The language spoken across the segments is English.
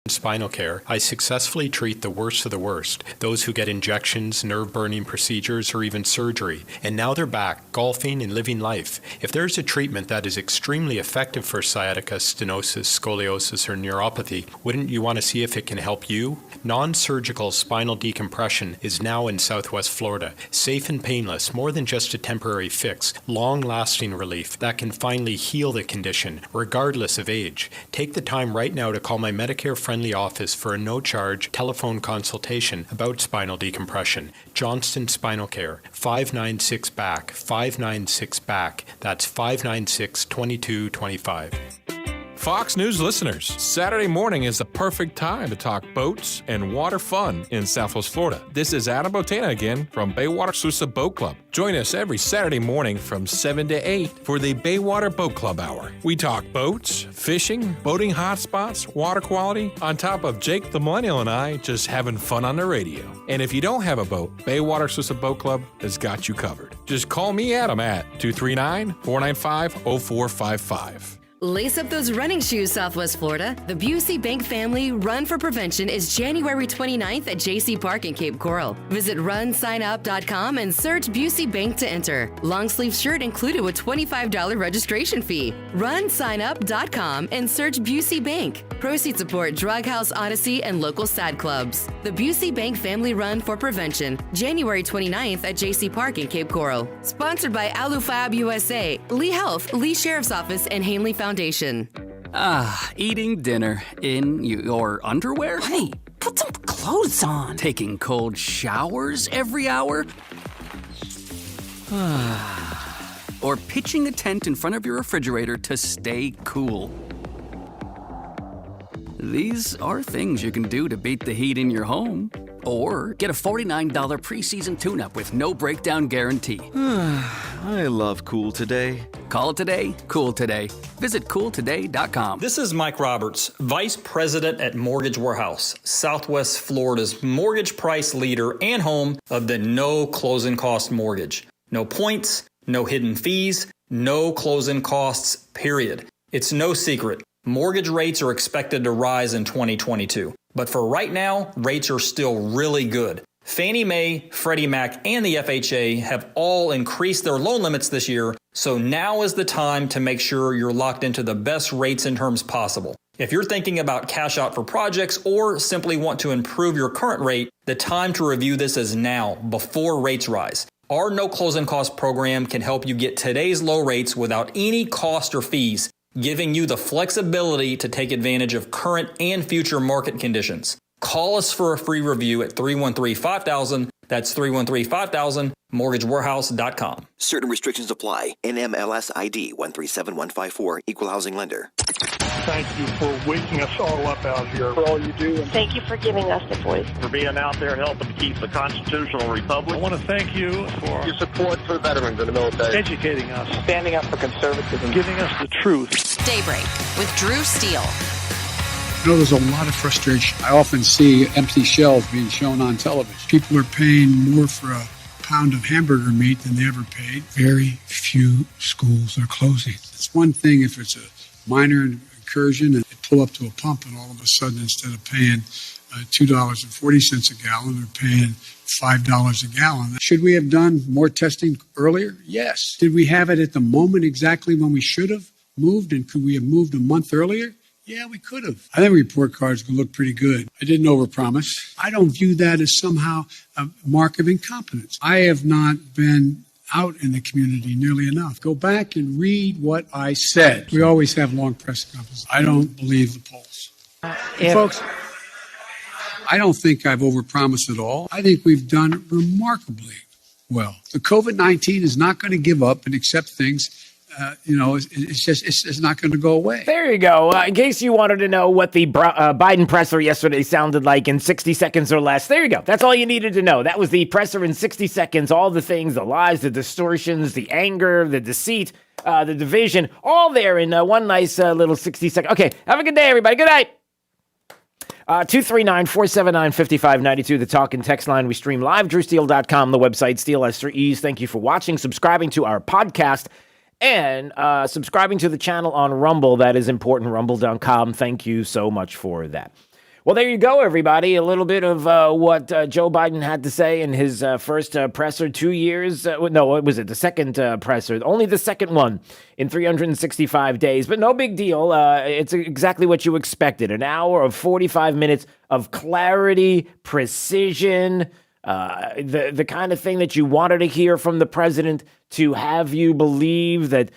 Spinal Care, I successfully treat the worst of the worst, those who get injections, nerve-burning procedures, or even surgery. And now they're back, golfing and living life. If there's a treatment that is extremely effective for sciatica, stenosis, scoliosis, or neuropathy, wouldn't you want to see if it can help you? Non-surgical spinal decompression is now in Southwest Florida. Safe and painless, more than just a temporary fix, long-lasting relief that can finally heal the condition, regardless of age. Take the time right now to call my Medicare-friendly office for a no-charge telephone consultation about spinal decompression. Johnston Spinal Care, 596-BACK, 596-BACK. That's 596-2225. Fox News listeners, Saturday morning is the perfect time to talk boats and water fun in Southwest Florida. This is Adam Botana again from Baywater Sousa Boat Club. Join us every Saturday morning from 7 to 8 for the Baywater Boat Club Hour. We talk boats, fishing, boating hotspots, water quality, on top of Jake the Millennial and I just having fun on the radio. And if you don't have a boat, Baywater Sousa Boat Club has got you covered. Just call me, Adam, at 239-495-0455. Lace up those running shoes, Southwest Florida. The Busey Bank Family Run for Prevention is January 29th at JC Park in Cape Coral. Visit runsignup.com and search Busey Bank to enter. Long sleeve shirt included with $25 registration fee. Runsignup.com and search Busey Bank. Proceeds support Drug House Odyssey and local SAD clubs. The Busey Bank Family Run for Prevention, January 29th at JC Park in Cape Coral. Sponsored by AluFab USA, Lee Health, Lee Sheriff's Office, and Hanley Foundation. Eating dinner in your underwear? Honey, put some clothes on. Taking cold showers every hour? Or pitching a tent in front of your refrigerator to stay cool. These are things you can do to beat the heat in your home. Or get a $49 preseason tune-up with no breakdown guarantee. I love Cool Today. Call it today, cool today. Visit cooltoday.com. This is Mike Roberts, Vice President at Mortgage Warehouse, Southwest Florida's mortgage price leader and home of the no closing cost mortgage. No points, no hidden fees, no closing costs, period. It's no secret. Mortgage rates are expected to rise in 2022. But for right now, rates are still really good. Fannie Mae, Freddie Mac, and the FHA have all increased their loan limits this year, so now is the time to make sure you're locked into the best rates and terms possible. If you're thinking about cash out for projects or simply want to improve your current rate, the time to review this is now, before rates rise. Our no closing cost program can help you get today's low rates without any cost or fees, giving you the flexibility to take advantage of current and future market conditions. Call us for a free review at 313-5000. That's 313-5000, mortgagewarehouse.com. Certain restrictions apply. NMLS ID 137154, Equal Housing Lender. Thank you for waking us all up out here, for all you do. Thank you for giving us the voice. For being out there helping to keep the constitutional republic. I want to thank you for your support for veterans in the military. Educating us. Standing up for conservatism. Giving us the truth. Daybreak with Drew Steele. You know, there's a lot of frustration. I often see empty shelves being shown on television. People are paying more for a pound of hamburger meat than they ever paid. Very few schools are closing. It's one thing if it's a minor incursion and they pull up to a pump and all of a sudden instead of paying $2.40 a gallon, they're paying $5 a gallon. Should we have done more testing earlier? Yes. Did we have it at the moment exactly when we should have moved, and could we have moved a month earlier? Yeah, we could have. I think report cards can look pretty good. I didn't overpromise. I don't view that as somehow a mark of incompetence. I have not been out in the community nearly enough. Go back and read what I said. We always have long press conferences. I don't believe the polls. Folks, I don't think I've overpromised at all. I think we've done remarkably well. The COVID-19 is not going to give up and accept things. It's not going to go away. There you go. In case you wanted to know what the Biden presser yesterday sounded like in 60 seconds or less, there you go. That's all you needed to know. That was the presser in 60 seconds. All the things, the lies, the distortions, the anger, the deceit, the division, all there in one nice little 60 seconds. Okay, have a good day, everybody. Good night. 239-479-5592, the talk and text line. We stream live, drewsteele.com, the website, Steele Esther Ease. Thank you for watching, subscribing to our podcast, and subscribing to the channel on Rumble. That is important, rumble.com. Thank you so much for that. Well, there you go, everybody. A little bit of what Joe Biden had to say in his first presser 2 years. No, what was it? The second presser. Only the second one in 365 days. But no big deal. It's exactly what you expected. An hour of 45 minutes of clarity, precision, the kind of thing that you wanted to hear from the president to have you believe that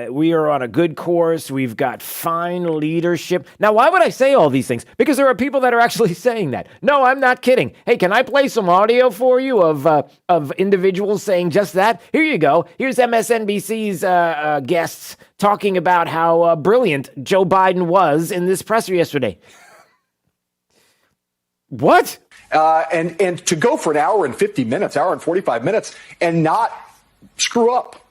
we are on a good course. We've got fine leadership. Now, why would I say all these things? Because there are people that are actually saying that. No, I'm not kidding. Hey, can I play some audio for you of individuals saying just that? Here you go. Here's MSNBC's guests talking about how brilliant Joe Biden was in this presser yesterday. What? And to go for an hour and 50 minutes, hour and 45 minutes, and not screw up,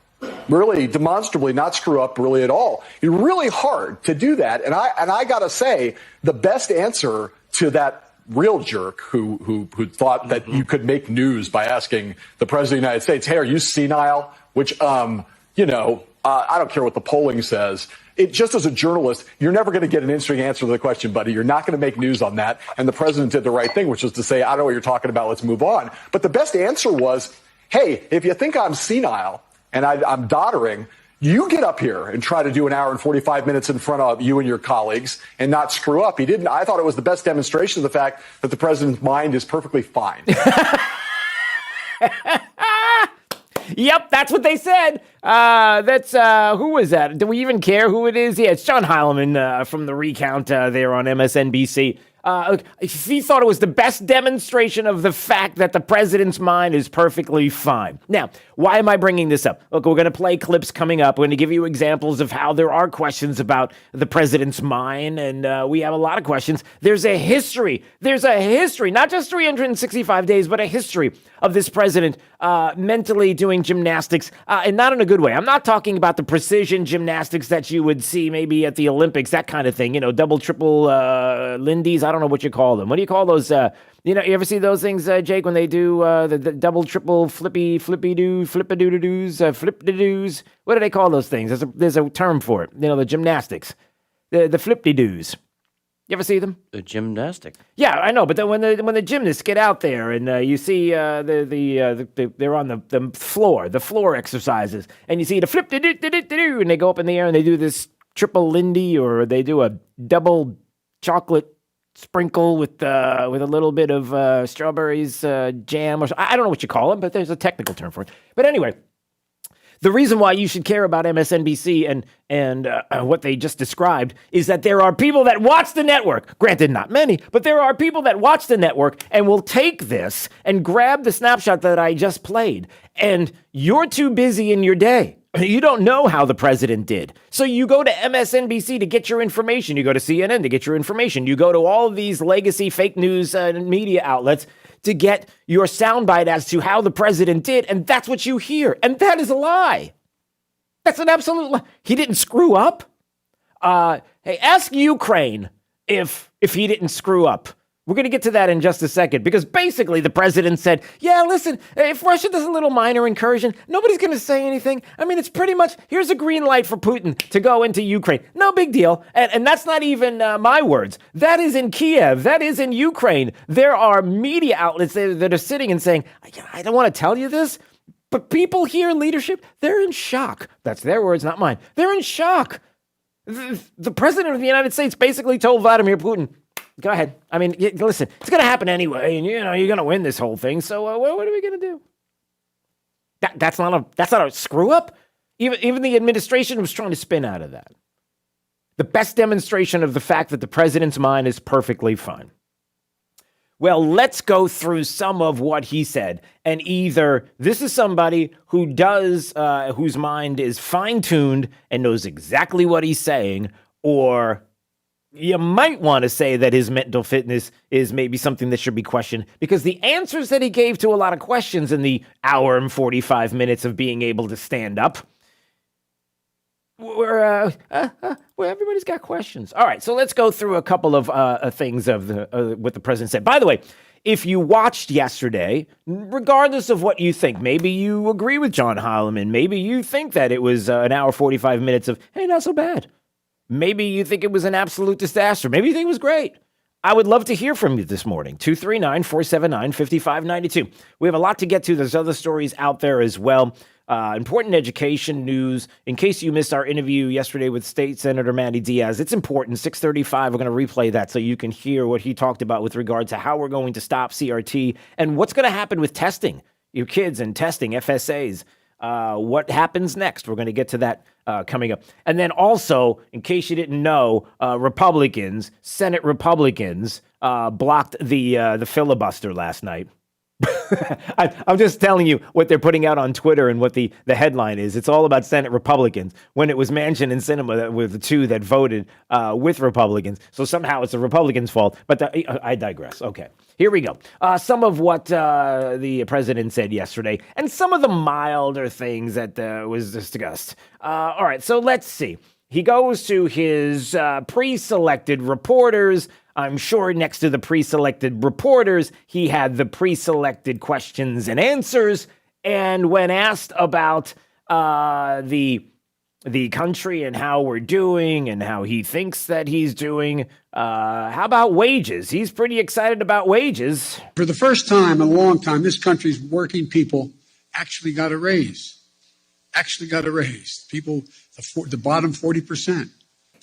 really demonstrably not screw up really at all. It's really hard to do that. And I got to say, the best answer to that real jerk who thought that you could make news by asking the president of the United States, hey, are you senile? Which, I don't care what the polling says. Just as a journalist, you're never going to get an interesting answer to the question, buddy. You're not going to make news on that. And the president did the right thing, which was to say, I don't know what you're talking about. Let's move on. But the best answer was, hey, if you think I'm senile and I'm doddering, you get up here and try to do an hour and 45 minutes in front of you and your colleagues and not screw up. He didn't. I thought it was the best demonstration of the fact that the president's mind is perfectly fine. Yep, that's what they said. Who was that? Do we even care who it is? Yeah, it's John Heilemann from the recount there on MSNBC. He thought it was the best demonstration of the fact that the president's mind is perfectly fine. Now, why am I bringing this up? Look, we're going to play clips coming up. We're going to give you examples of how there are questions about the president's mind, and we have a lot of questions. There's a history. Not just 365 days, but a history of this president mentally doing gymnastics, and not in a good way. I'm not talking about the precision gymnastics that you would see maybe at the Olympics, that kind of thing, double, triple Lindy's. I don't know what you call them. What do you call those? You ever see those things, Jake, when they do the double, triple, flippy-doo, flip-de-doos? What do they call those things? There's a term for it. The gymnastics, the flip-de-doos. You ever see them? The gymnastic. Yeah, I know. But then when the gymnasts get out there and you see they're on the floor exercises, and you see the flip-de-doo, and they go up in the air and they do this triple Lindy, or they do a double chocolate sprinkle with a little bit of strawberries jam, or I don't know what you call it, but there's a technical term for it. But anyway, the reason why you should care about MSNBC and what they just described is that there are people that watch the network. Granted, not many, but there are people that watch the network and will take this and grab the snapshot that I just played. And you're too busy in your day. You don't know how the president did. So you go to MSNBC to get your information. You go to CNN to get your information. You go to all of these legacy fake news media outlets to get your soundbite as to how the president did. And that's what you hear. And that is a lie. That's an absolute lie. He didn't screw up. Hey, ask Ukraine if he didn't screw up. We're going to get to that in just a second, because basically the president said, yeah, listen, if Russia does a little minor incursion, nobody's going to say anything. I mean, it's pretty much, here's a green light for Putin to go into Ukraine. No big deal. And that's not even my words. That is in Kiev. That is in Ukraine. There are media outlets that are sitting and saying, I don't want to tell you this, but people here in leadership, they're in shock. That's their words, not mine. They're in shock. The president of the United States basically told Vladimir Putin, go ahead. I mean, listen, it's going to happen anyway, and you're going to win this whole thing. So what are we going to do? That's not a screw up. Even the administration was trying to spin out of that. The best demonstration of the fact that the president's mind is perfectly fine. Well, let's go through some of what he said, and either this is somebody who whose mind is fine-tuned and knows exactly what he's saying, or you might want to say that his mental fitness is maybe something that should be questioned, because the answers that he gave to a lot of questions in the hour and 45 minutes of being able to stand up were, well, everybody's got questions. All right, so let's go through a couple of things of what the president said. By the way, if you watched yesterday, regardless of what you think, maybe you agree with John Heilemann, maybe you think that it was an hour 45 minutes of, hey, not so bad. Maybe you think it was an absolute disaster. Maybe you think it was great. I would love to hear from you this morning. 239-479-5592. We have a lot to get to. There's other stories out there as well. Important education news. In case you missed our interview yesterday with State Senator Manny Diaz, it's important. 6:35, we're going to replay that so you can hear what he talked about with regard to how we're going to stop CRT and what's going to happen with testing. Your kids and testing, FSAs. What happens next? We're going to get to that coming up. And then also, in case you didn't know, Senate Republicans, blocked the filibuster last night. I'm just telling you what they're putting out on Twitter and what the headline is. It's all about Senate Republicans when it was Manchin and Sinema that were the two that voted with Republicans. So somehow it's the Republicans' fault. But I digress. Okay, here we go. Some of what the president said yesterday and some of the milder things that was discussed. All right, so let's see. He goes to his pre-selected reporters. I'm sure next to the pre-selected reporters, he had the pre-selected questions and answers. And when asked about the country and how we're doing and how he thinks that he's doing, how about wages? He's pretty excited about wages. For the first time in a long time, this country's working people actually got a raise. People, the bottom 40%.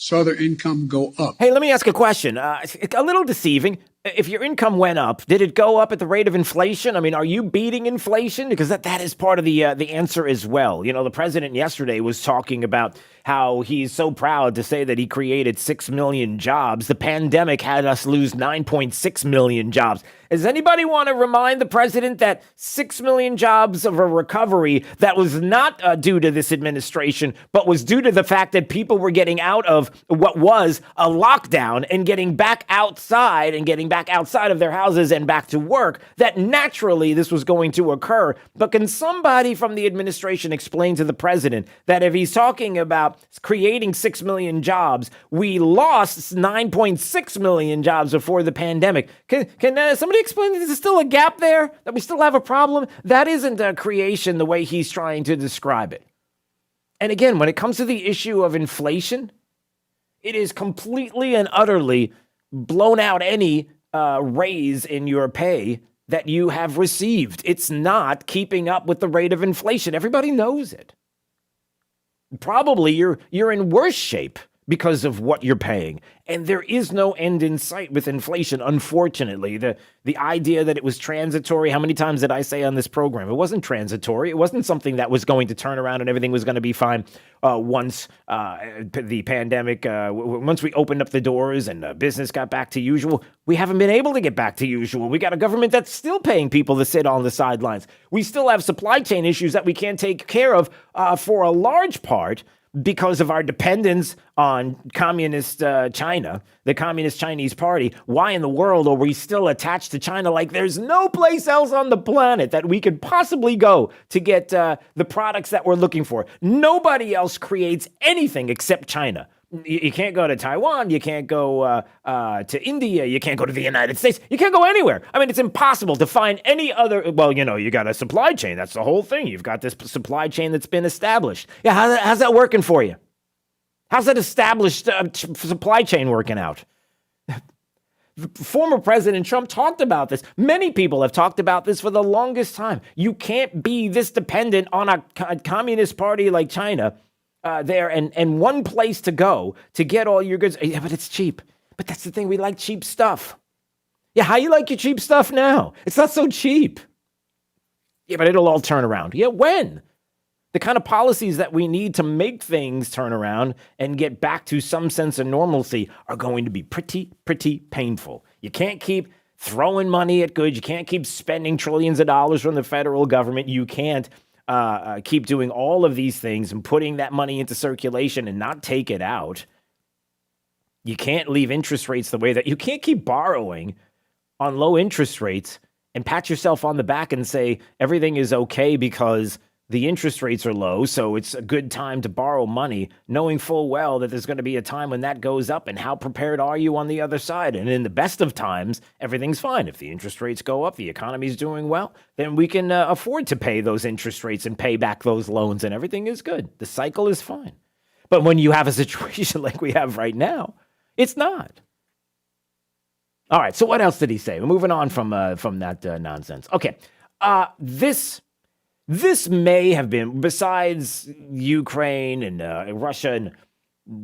Saw their income go up. Hey, let me ask a question. A little deceiving. If your income went up, did it go up at the rate of inflation? I mean, are you beating inflation? Because that is part of the answer as well. You know, the president yesterday was talking about how he's so proud to say that he created 6 million jobs. The pandemic had us lose 9.6 million jobs. Does anybody want to remind the president that 6 million jobs of a recovery that was not due to this administration, but was due to the fact that people were getting out of what was a lockdown and getting back outside of their houses and back to work, that naturally this was going to occur. But can somebody from the administration explain to the president that if he's talking about creating 6 million jobs, we lost 9.6 million jobs before the pandemic? Can somebody explain that there's still a gap there, that we still have a problem? That isn't a creation the way he's trying to describe it. And again, when it comes to the issue of inflation, it is completely and utterly blown out any raise in your pay that you have received. It's not keeping up with the rate of inflation. Everybody knows it. Probably you're in worse shape because of what you're paying. And there is no end in sight with inflation, unfortunately. The idea that it was transitory, how many times did I say on this program? It wasn't transitory. It wasn't something that was going to turn around and everything was going to be fine once the pandemic, once we opened up the doors and business got back to usual. We haven't been able to get back to usual. We got a government that's still paying people to sit on the sidelines. We still have supply chain issues that we can't take care of for a large part because of our dependence on communist China, the Communist Chinese Party. Why in the world are we still attached to China like there's no place else on the planet that we could possibly go to get the products that we're looking for? Nobody else creates anything except China. You can't go to Taiwan. You can't go to India. You can't go to the United States. You can't go anywhere. I mean, it's impossible to find any other. Well, you got a supply chain. That's the whole thing. You've got this supply chain that's been established. Yeah, how's that working for you? How's that established supply chain working out? Former President Trump talked about this. Many people have talked about this for the longest time. You can't be this dependent on a communist party like China. There and one place to go to get all your goods. Yeah, but it's cheap. But that's the thing. We like cheap stuff. Yeah, how you like your cheap stuff now? It's not so cheap. Yeah, but it'll all turn around. Yeah, when? The kind of policies that we need to make things turn around and get back to some sense of normalcy are going to be pretty, pretty painful. You can't keep throwing money at goods. You can't keep spending trillions of dollars from the federal government. You can't keep doing all of these things and putting that money into circulation and not take it out. You can't leave interest rates the way that you can't keep borrowing on low interest rates and pat yourself on the back and say everything is okay because the interest rates are low, so it's a good time to borrow money, knowing full well that there's going to be a time when that goes up, and how prepared are you on the other side? And in the best of times, everything's fine. If the interest rates go up, the economy's doing well, then we can afford to pay those interest rates and pay back those loans, and everything is good. The cycle is fine. But when you have a situation like we have right now, it's not. All right, so what else did he say? We're moving on from that nonsense. Okay, this may have been, besides Ukraine and Russia, and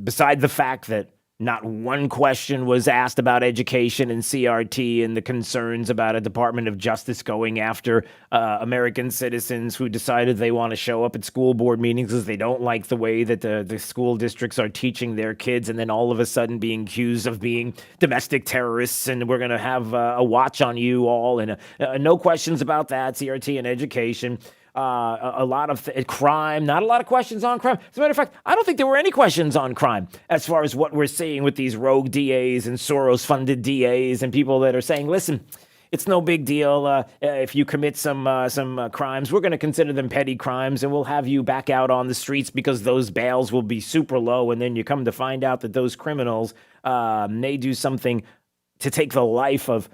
beside the fact that not one question was asked about education and CRT and the concerns about a Department of Justice going after American citizens who decided they want to show up at school board meetings because they don't like the way that the school districts are teaching their kids, and then all of a sudden being accused of being domestic terrorists, and we're going to have a watch on you all, and no questions about that, CRT and education. A lot of crime, not a lot of questions on crime. As a matter of fact, I don't think there were any questions on crime as far as what we're seeing with these rogue DAs and Soros-funded DAs and people that are saying, listen, it's no big deal if you commit some crimes. We're going to consider them petty crimes, and we'll have you back out on the streets because those bails will be super low, and then you come to find out that those criminals may do something to take the life of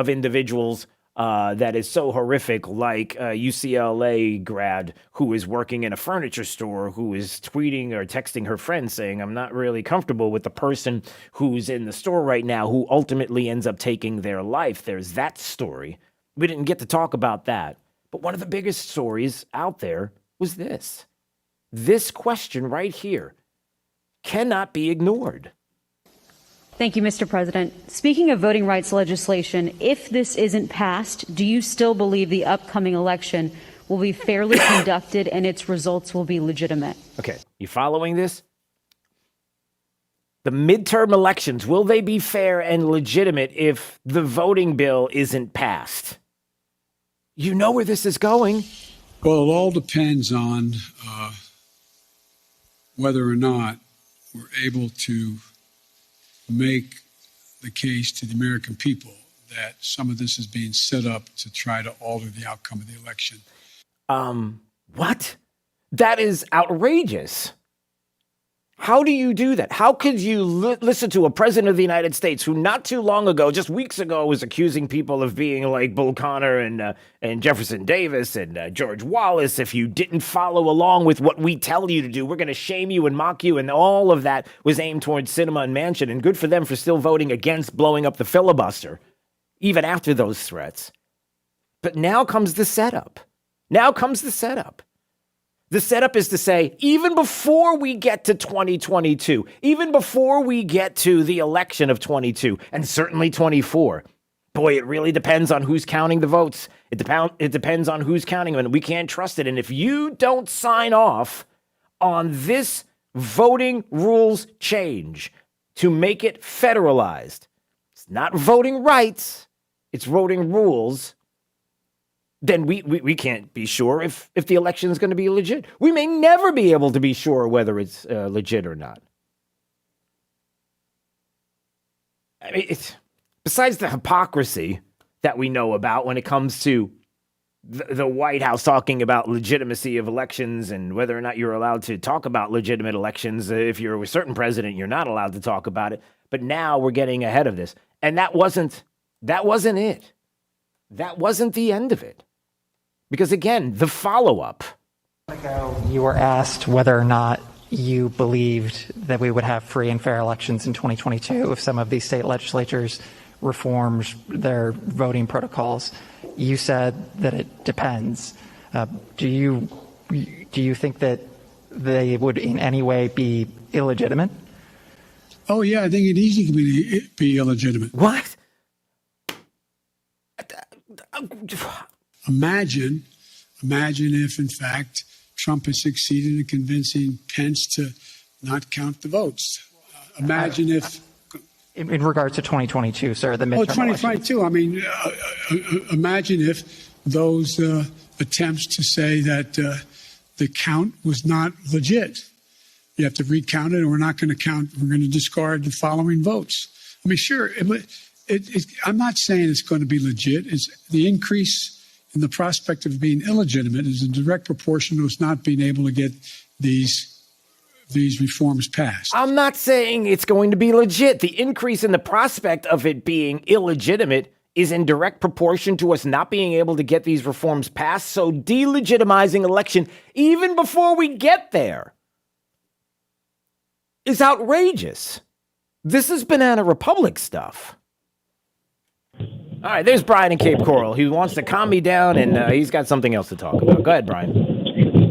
individuals that is so horrific, like a UCLA grad who is working in a furniture store who is tweeting or texting her friend saying, I'm not really comfortable with the person who's in the store right now who ultimately ends up taking their life. There's that story. We didn't get to talk about that. But one of the biggest stories out there was this. This question right here cannot be ignored. Thank you, Mr. President. Speaking of voting rights legislation, if this isn't passed, do you still believe the upcoming election will be fairly conducted and its results will be legitimate? Okay, you following this? The midterm elections, will they be fair and legitimate if the voting bill isn't passed? You know where this is going. Well, it all depends on whether or not we're able to make the case to the American people that some of this is being set up to try to alter the outcome of the election. What? That is outrageous. How do you do that? How could you listen to a president of the United States who not too long ago, just weeks ago, was accusing people of being like Bull Connor and Jefferson Davis and George Wallace? If you didn't follow along with what we tell you to do, we're going to shame you and mock you. And all of that was aimed towards Sinema and Manchin. And good for them for still voting against blowing up the filibuster, even after those threats. But now comes the setup. The setup is to say, even before we get to 2022, even before we get to the election of 22, and certainly 24, boy, it really depends on who's counting the votes. It depends on who's counting them, and we can't trust it. And if you don't sign off on this voting rules change to make it federalized, it's not voting rights, it's voting rules, then we can't be sure if the election is going to be legit. We may never be able to be sure whether it's legit or not. I mean, besides the hypocrisy that we know about when it comes to the White House talking about legitimacy of elections and whether or not you're allowed to talk about legitimate elections. If you're a certain president, you're not allowed to talk about it. But now we're getting ahead of this. And that wasn't it. That wasn't the end of it. Because again, the follow-up. You were asked whether or not you believed that we would have free and fair elections in 2022 if some of these state legislatures reformed their voting protocols. You said that it depends. Do you think that they would in any way be illegitimate? Oh, yeah, I think it easily can be illegitimate. What? Imagine if, in fact, Trump has succeeded in convincing Pence to not count the votes. Imagine if... In regards to 2022, sir, the midterm 2022. I mean, imagine if those attempts to say that the count was not legit. You have to recount it, and we're not going to count. We're going to discard the following votes. I mean, sure, I'm not saying it's going to be legit. It's the increase in the prospect of being illegitimate is in direct proportion to us not being able to get these reforms passed. I'm not saying it's going to be legit. The increase in the prospect of it being illegitimate is in direct proportion to us not being able to get these reforms passed. So delegitimizing election, even before we get there, is outrageous. This is Banana Republic stuff. All right, there's Brian in Cape Coral. He wants to calm me down, and he's got something else to talk about. Go ahead, Brian.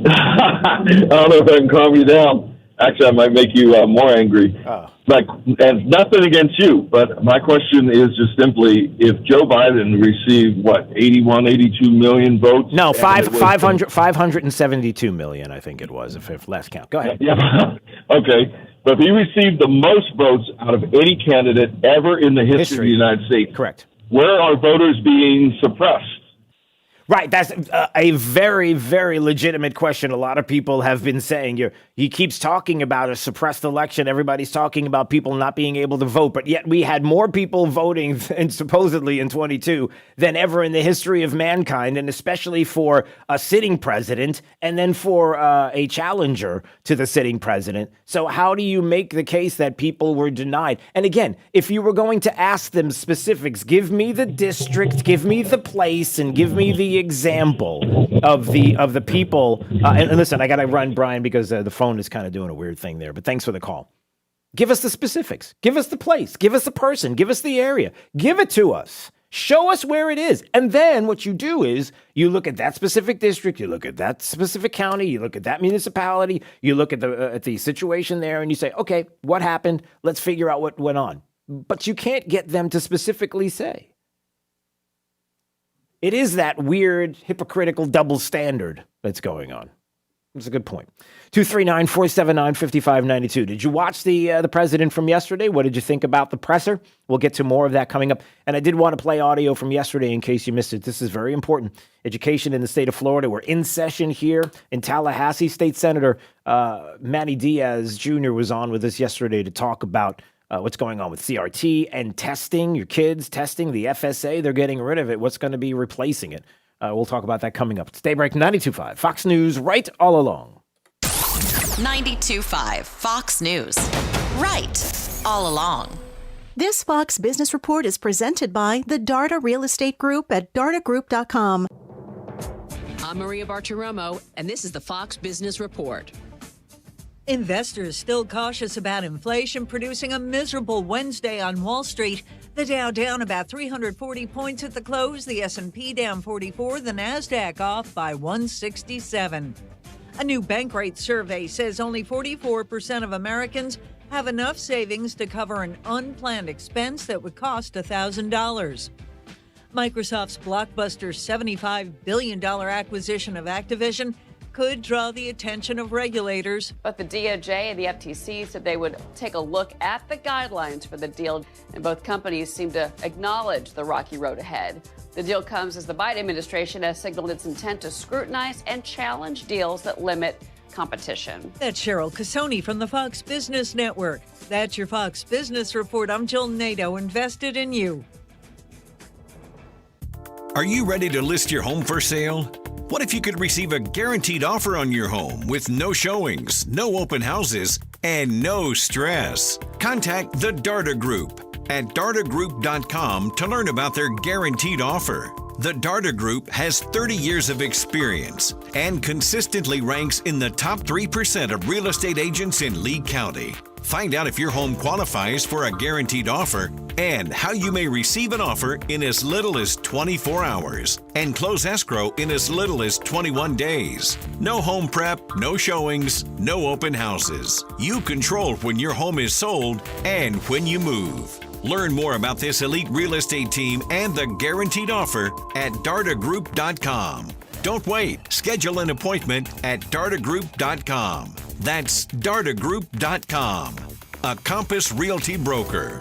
I don't know if I can calm you down. Actually, I might make you more angry. Oh. And nothing against you, but my question is just simply, if Joe Biden received, 82 million votes? No, 572 million, I think it was, if last count. Go ahead. Yeah. Okay. But if he received the most votes out of any candidate ever in the history of the United States. Correct. Where are voters being suppressed? Right, that's a very, very legitimate question. A lot of people have been saying, he keeps talking about a suppressed election. Everybody's talking about people not being able to vote, but yet we had more people voting, and supposedly in 22, than ever in the history of mankind, and especially for a sitting president, and then for a challenger to the sitting president. So how do you make the case that people were denied? And again, if you were going to ask them specifics, give me the district, give me the place, and give me the example of the people. And listen, I got to run, Brian, because the phone is kind of doing a weird thing there. But thanks for the call. Give us the specifics. Give us the place. Give us the person. Give us the area. Give it to us. Show us where it is. And then what you do is you look at that specific district, you look at that specific county, you look at that municipality, you look at the situation there, and you say, okay, what happened? Let's figure out what went on. But you can't get them to specifically say. It is that weird, hypocritical double standard that's going on. That's a good point. 239-479-5592. Did you watch the president from yesterday? What did you think about the presser? We'll get to more of that coming up. And I did want to play audio from yesterday in case you missed it. This is very important. Education in the state of Florida. We're in session here in Tallahassee. State Senator Manny Diaz Jr. was on with us yesterday to talk about what's going on with CRT and testing, your kids testing, the FSA, they're getting rid of it. What's going to be replacing it? We'll talk about that coming up. It's Daybreak 92.5, Fox News, right all along. 92.5, Fox News, right all along. This Fox Business Report is presented by the Darda Real Estate Group at dardagroup.com. I'm Maria Bartiromo, and this is the Fox Business Report. Investors still cautious about inflation, producing a miserable Wednesday on Wall Street. The Dow down about 340 points at the close, the S&P down 44, the Nasdaq off by 167. A new Bankrate survey says only 44% of Americans have enough savings to cover an unplanned expense that would cost $1,000. Microsoft's blockbuster $75 billion acquisition of Activision could draw the attention of regulators. But the DOJ and the FTC said they would take a look at the guidelines for the deal, and both companies seem to acknowledge the rocky road ahead. The deal comes as the Biden administration has signaled its intent to scrutinize and challenge deals that limit competition. That's Cheryl Casoni from the Fox Business Network. That's your Fox Business Report. I'm Jill Nato, invested in you. Are you ready to list your home for sale? What if you could receive a guaranteed offer on your home with no showings, no open houses, and no stress? Contact the Darda Group at dardagroup.com to learn about their guaranteed offer. The Darda Group has 30 years of experience and consistently ranks in the top 3% of real estate agents in Lee County. Find out if your home qualifies for a guaranteed offer and how you may receive an offer in as little as 24 hours and close escrow in as little as 21 days. No home prep, no showings, no open houses. You control when your home is sold and when you move. Learn more about this elite real estate team and the guaranteed offer at dardagroup.com. Don't wait. Schedule an appointment at dardagroup.com. That's dardagroup.com. A Compass Realty broker.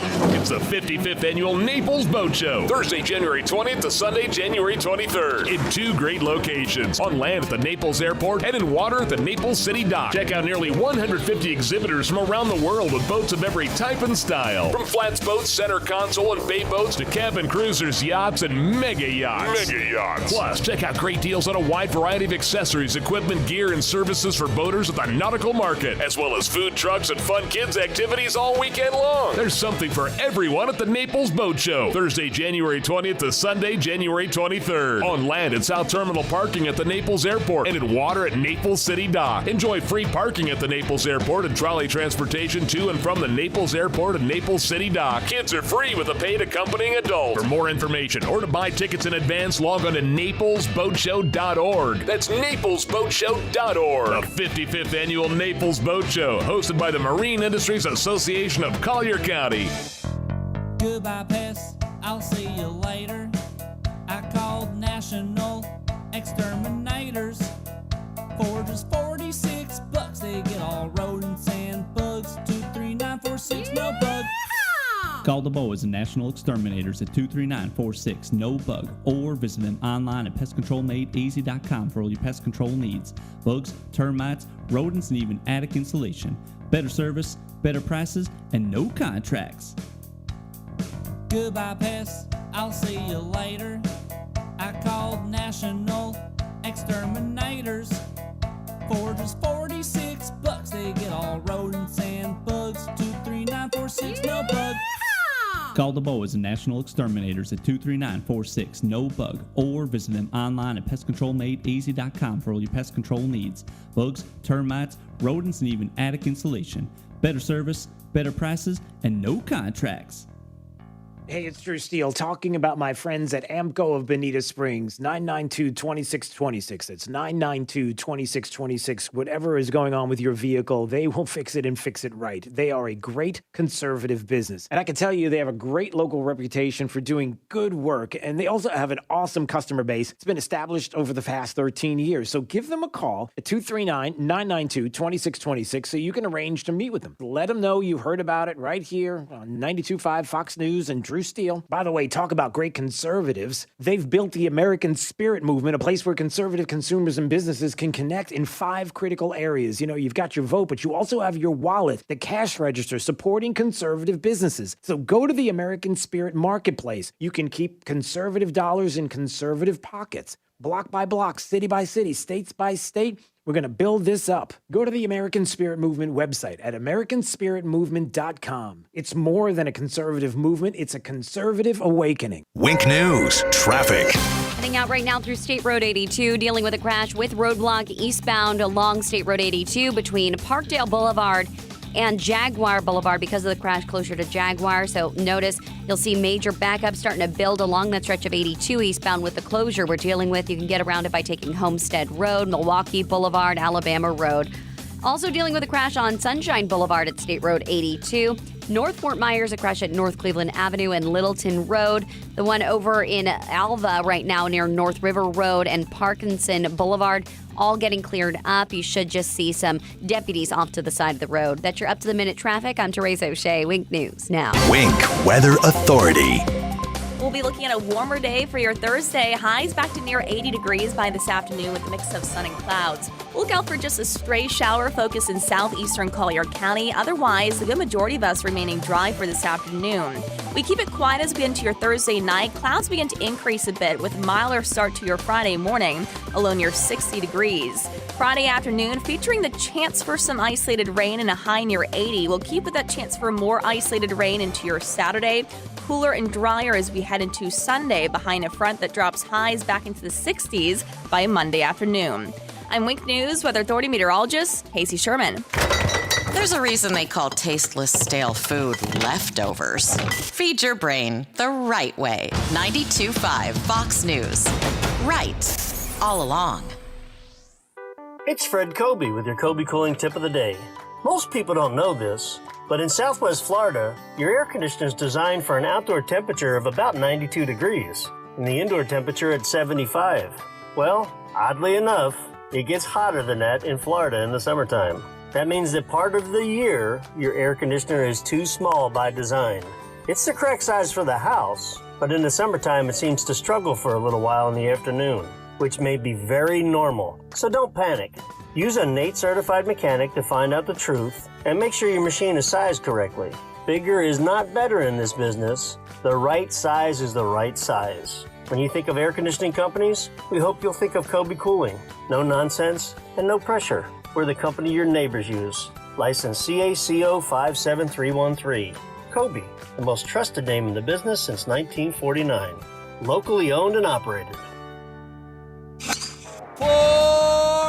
It's the 55th Annual Naples Boat Show, Thursday, January 20th to Sunday, January 23rd, in two great locations, on land at the Naples Airport and in water at the Naples City Dock. Check out nearly 150 exhibitors from around the world with boats of every type and style, from flats boats, center console, and bay boats to cabin cruisers, yachts, and mega yachts. Plus, check out great deals on a wide variety of accessories, equipment, gear, and services for boaters at the nautical market, as well as food trucks and fun kids activities all weekend long. There's something for every everyone at the Naples Boat Show, Thursday, January 20th to Sunday, January 23rd. On land at South Terminal parking at the Naples Airport and in water at Naples City Dock. Enjoy free parking at the Naples Airport and trolley transportation to and from the Naples Airport and Naples City Dock. Kids are free with a paid accompanying adult. For more information or to buy tickets in advance, log on to naplesboatshow.org. That's naplesboatshow.org. The 55th Annual Naples Boat Show, hosted by the Marine Industries Association of Collier County. Goodbye, pests. I'll see you later. I called National Exterminators. For just $46, they get all rodents and bugs. 23946, no bug. Call the boys and National Exterminators at 23946 no bug, or visit them online at pestcontrolmadeeasy.com for all your pest control needs. Bugs, termites, rodents, and even attic insulation. Better service, better prices, and no contracts. Goodbye, pests. I'll see you later. I called National Exterminators. For just $46, they get all rodents and bugs. 23946 no bug. Call the boys and National Exterminators at 23946 no bug, or visit them online at pestcontrolmadeeasy.com for all your pest control needs. Bugs, termites, rodents, and even attic insulation. Better service, better prices, and no contracts. Hey, it's Drew Steele talking about my friends at Amco of Bonita Springs, 992-2626. It's 992-2626. Whatever is going on with your vehicle, they will fix it and fix it right. They are a great conservative business. And I can tell you they have a great local reputation for doing good work. And they also have an awesome customer base. It's been established over the past 13 years. So give them a call at 239-992-2626 so you can arrange to meet with them. Let them know you heard about it right here on 92.5 Fox News and Drew Steele. By the way, talk about great conservatives. They've built the American Spirit Movement, a place where conservative consumers and businesses can connect in 5 critical areas. You know, you've got your vote, but you also have your wallet, the cash register, supporting conservative businesses. So go to the American Spirit Marketplace. You can keep conservative dollars in conservative pockets. Block by block, city by city, states by state. We're going to build this up. Go to the American Spirit Movement website at americanspiritmovement.com. It's more than a conservative movement. It's a conservative awakening. Wink News, traffic. Heading out right now through State Road 82, dealing with a crash with roadblock eastbound along State Road 82 between Parkdale Boulevard and Jaguar Boulevard because of the crash closer to Jaguar. So notice you'll see major backup starting to build along that stretch of 82 eastbound with the closure we're dealing with. You can get around it by taking Homestead Road, Milwaukee Boulevard, Alabama Road. Also dealing with a crash on Sunshine Boulevard at State Road 82. North Fort Myers, a crash at North Cleveland Avenue and Littleton Road. The one over in Alva right now near North River Road and Parkinson Boulevard, all getting cleared up. You should just see some deputies off to the side of the road. That's your up-to-the-minute traffic. I'm Therese O'Shea. Wink News now. Wink Weather Authority. We'll be looking at a warmer day for your Thursday. Highs back to near 80 degrees by this afternoon with a mix of sun and clouds. Look out for just a stray shower focus in southeastern Collier County. Otherwise, the good majority of us remaining dry for this afternoon. We keep it quiet as we get into your Thursday night. Clouds begin to increase a bit with a milder start to your Friday morning, a low near 60 degrees. Friday afternoon featuring the chance for some isolated rain and a high near 80. We'll keep with that chance for more isolated rain into your Saturday. Cooler and drier as we head into Sunday behind a front that drops highs back into the 60s by Monday afternoon. I'm Wink News Weather Authority meteorologist Casey Sherman. There's a reason they call tasteless, stale food leftovers. Feed your brain the right way. 92.5 Fox News. Right all along. It's Fred Kobe with your Kobe Cooling Tip of the Day. Most people don't know this, but in Southwest Florida, your air conditioner is designed for an outdoor temperature of about 92 degrees and the indoor temperature at 75. Well, oddly enough, it gets hotter than that in Florida in the summertime. That means that part of the year, your air conditioner is too small by design. It's the correct size for the house, but in the summertime it seems to struggle for a little while in the afternoon, which may be very normal. So don't panic. Use a NATE certified mechanic to find out the truth and make sure your machine is sized correctly. Bigger is not better in this business. The right size is the right size. When you think of air conditioning companies, we hope you'll think of Kobe Cooling. No nonsense and no pressure. We're the company your neighbors use. License CACO 57313. Kobe, the most trusted name in the business since 1949. Locally owned and operated.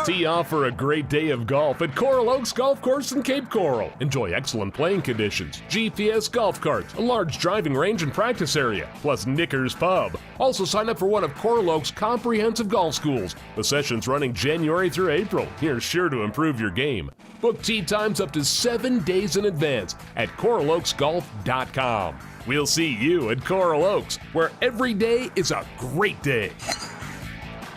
Tee off for a great day of golf at Coral Oaks Golf Course in Cape Coral. Enjoy excellent playing conditions, GPS golf carts, a large driving range and practice area, plus Knickers Pub. Also sign up for one of Coral Oaks' comprehensive golf schools. The session's running January through April. You're sure to improve your game. Book tee times up to 7 days in advance at coraloaksgolf.com. We'll see you at Coral Oaks, where every day is a great day.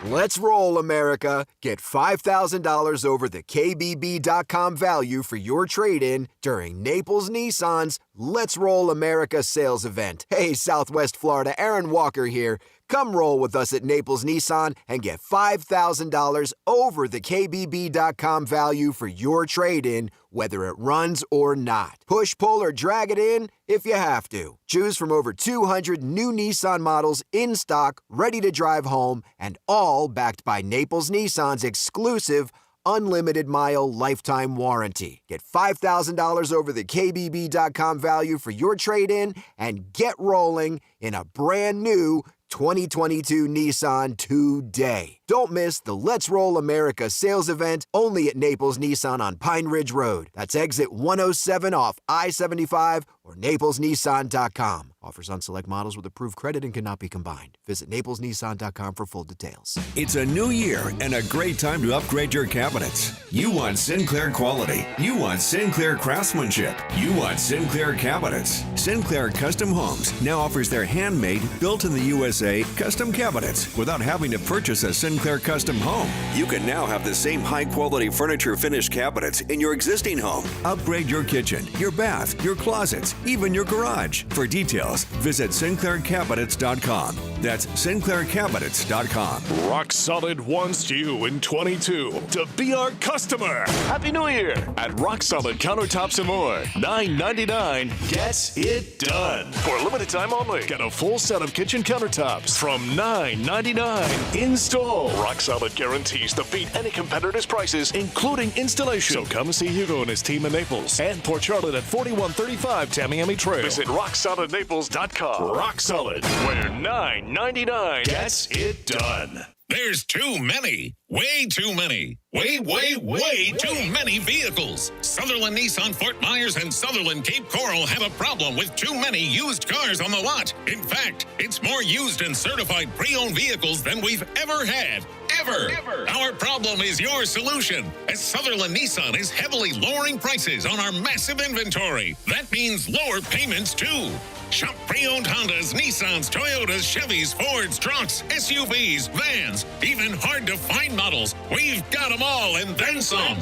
Let's roll, America. Get $5,000 over the KBB.com value for your trade-in during Naples Nissan's Let's Roll America sales event. Hey, Southwest Florida, Aaron Walker here. Come roll with us at Naples Nissan and get $5,000 over the KBB.com value for your trade-in, whether it runs or not. Push, pull, or drag it in if you have to. Choose from over 200 new Nissan models in stock, ready to drive home, and all backed by Naples Nissan's exclusive unlimited mile lifetime warranty. Get $5,000 over the KBB.com value for your trade-in and get rolling in a brand new 2022 Nissan today. Don't miss the Let's Roll America sales event only at Naples Nissan on Pine Ridge Road. That's exit 107 off I-75 or naplesnissan.com. Offers on select models with approved credit and cannot be combined. Visit naplesnissan.com for full details. It's a new year and a great time to upgrade your cabinets. You want Sinclair quality. You want Sinclair craftsmanship. You want Sinclair cabinets. Sinclair Custom Homes now offers their handmade, built in the USA custom cabinets without having to purchase a Sinclair custom home. You can now have the same high-quality furniture finished cabinets in your existing home. Upgrade your kitchen, your bath, your closets, even your garage. For details, visit SinclairCabinets.com. That's SinclairCabinets.com. Rock Solid wants you in 22 to be our customer. Happy New Year at Rock Solid Countertops and More. $9.99 gets it done. For a limited time only, get a full set of kitchen countertops from $9.99 install. Rock Solid guarantees to beat any competitor's prices, including installation. So come see Hugo and his team in Naples and Port Charlotte at 4135 Tamiami Trail. Visit RockSolidNaples.com. Rock Solid, where $9.99 gets it done. There's too many. Way too many. Way too many vehicles. Sutherland Nissan Fort Myers and Sutherland Cape Coral have a problem with too many used cars on the lot. In fact, it's more used and certified pre-owned vehicles than we've ever had. Ever. Our problem is your solution, as Sutherland Nissan is heavily lowering prices on our massive inventory. That means lower payments, too. Shop pre-owned Hondas, Nissans, Toyotas, Chevys, Fords, trucks, SUVs, vans, even hard-to-find models. We've got them all and then some.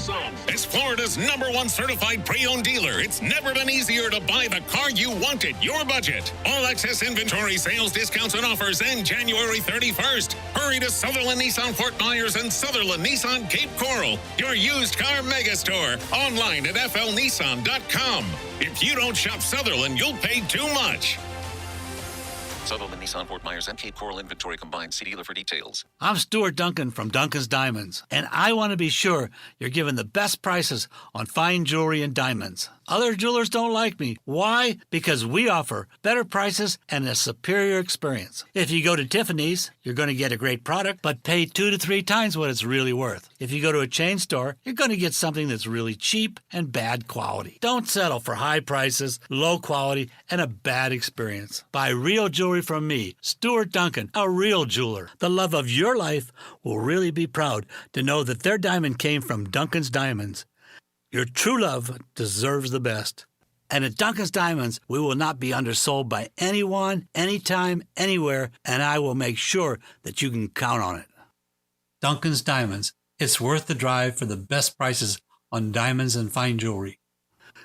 As Florida's #1 certified pre-owned dealer, it's never been easier to buy the car you wanted, your budget. All access inventory, sales discounts, and offers end January 31st. Hurry to Sutherland Nissan Fort Myers and Sutherland Nissan Cape Coral, your used car megastore. Online at flnissan.com. If you don't shop Sutherland, you'll pay too much. Sutherland Nissan Fort Myers and Cape Coral inventory combined. See dealer for details. I'm Stuart Duncan from Duncan's Diamonds, and I want to be sure you're given the best prices on fine jewelry and diamonds. Other jewelers don't like me. Why? Because we offer better prices and a superior experience. If you go to Tiffany's, you're going to get a great product, but pay 2 to 3 times what it's really worth. If you go to a chain store, you're going to get something that's really cheap and bad quality. Don't settle for high prices, low quality, and a bad experience. Buy real jewelry from me, Stuart Duncan, a real jeweler. The love of your life will really be proud to know that their diamond came from Duncan's Diamonds. Your true love deserves the best. And at Duncan's Diamonds, we will not be undersold by anyone, anytime, anywhere, and I will make sure that you can count on it. Duncan's Diamonds. It's worth the drive for the best prices on diamonds and fine jewelry.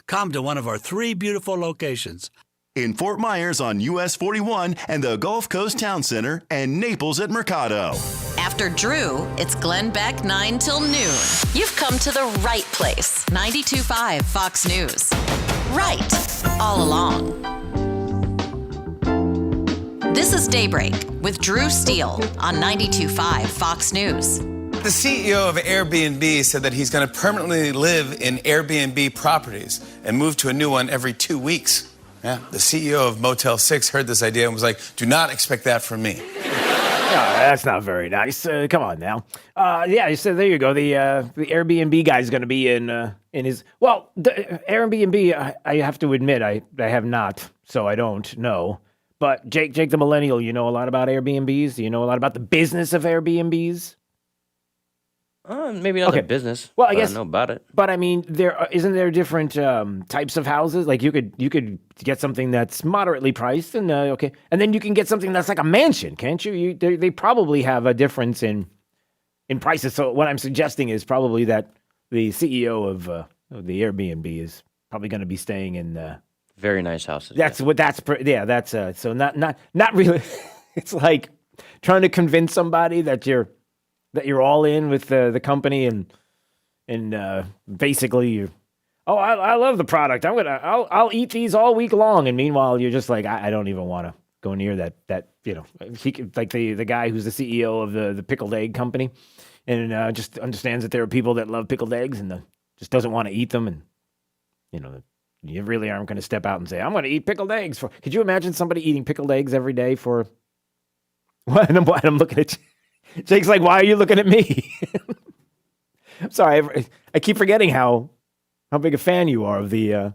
Come to one of our 3 beautiful locations. In Fort Myers on US 41 and the Gulf Coast Town Center and Naples at Mercado. After Drew, it's Glenn Beck 9 till noon. You've come to the right place. 92.5 Fox News. Right. All along. This is Daybreak with Drew Steele on 92.5 Fox News. The CEO of Airbnb said that he's going to permanently live in Airbnb properties and move to a new one every 2 weeks. Yeah, the CEO of Motel 6 heard this idea and was like, do not expect that from me. No, that's not very nice. Come on now. Yeah, so there you go. The Airbnb guy's going to be in his. Well, the Airbnb. I have to admit, I have not, so I don't know. But Jake the millennial, you know a lot about Airbnbs. You know a lot about the business of Airbnbs. Maybe not the business. Well, I guess I know about it. But I mean, isn't there different types of houses? Like you could get something that's moderately priced, and okay, and then you can get something that's like a mansion, can't you? They probably have a difference in prices. So what I'm suggesting is probably that the CEO of the Airbnb is probably going to be staying in very nice houses. That's so not really. It's like trying to convince somebody that you're all in with the company and basically I love the product. I'll eat these all week long. And meanwhile, you're just like, I don't even want to go near that, like the guy who's the CEO of the pickled egg company and just understands that there are people that love pickled eggs and just doesn't want to eat them. And, you really aren't going to step out and say, I'm going to eat pickled eggs. Could you imagine somebody eating pickled eggs every day for what? I'm looking at you. Jake's like, why are you looking at me? I'm sorry. I keep forgetting how big a fan you are of the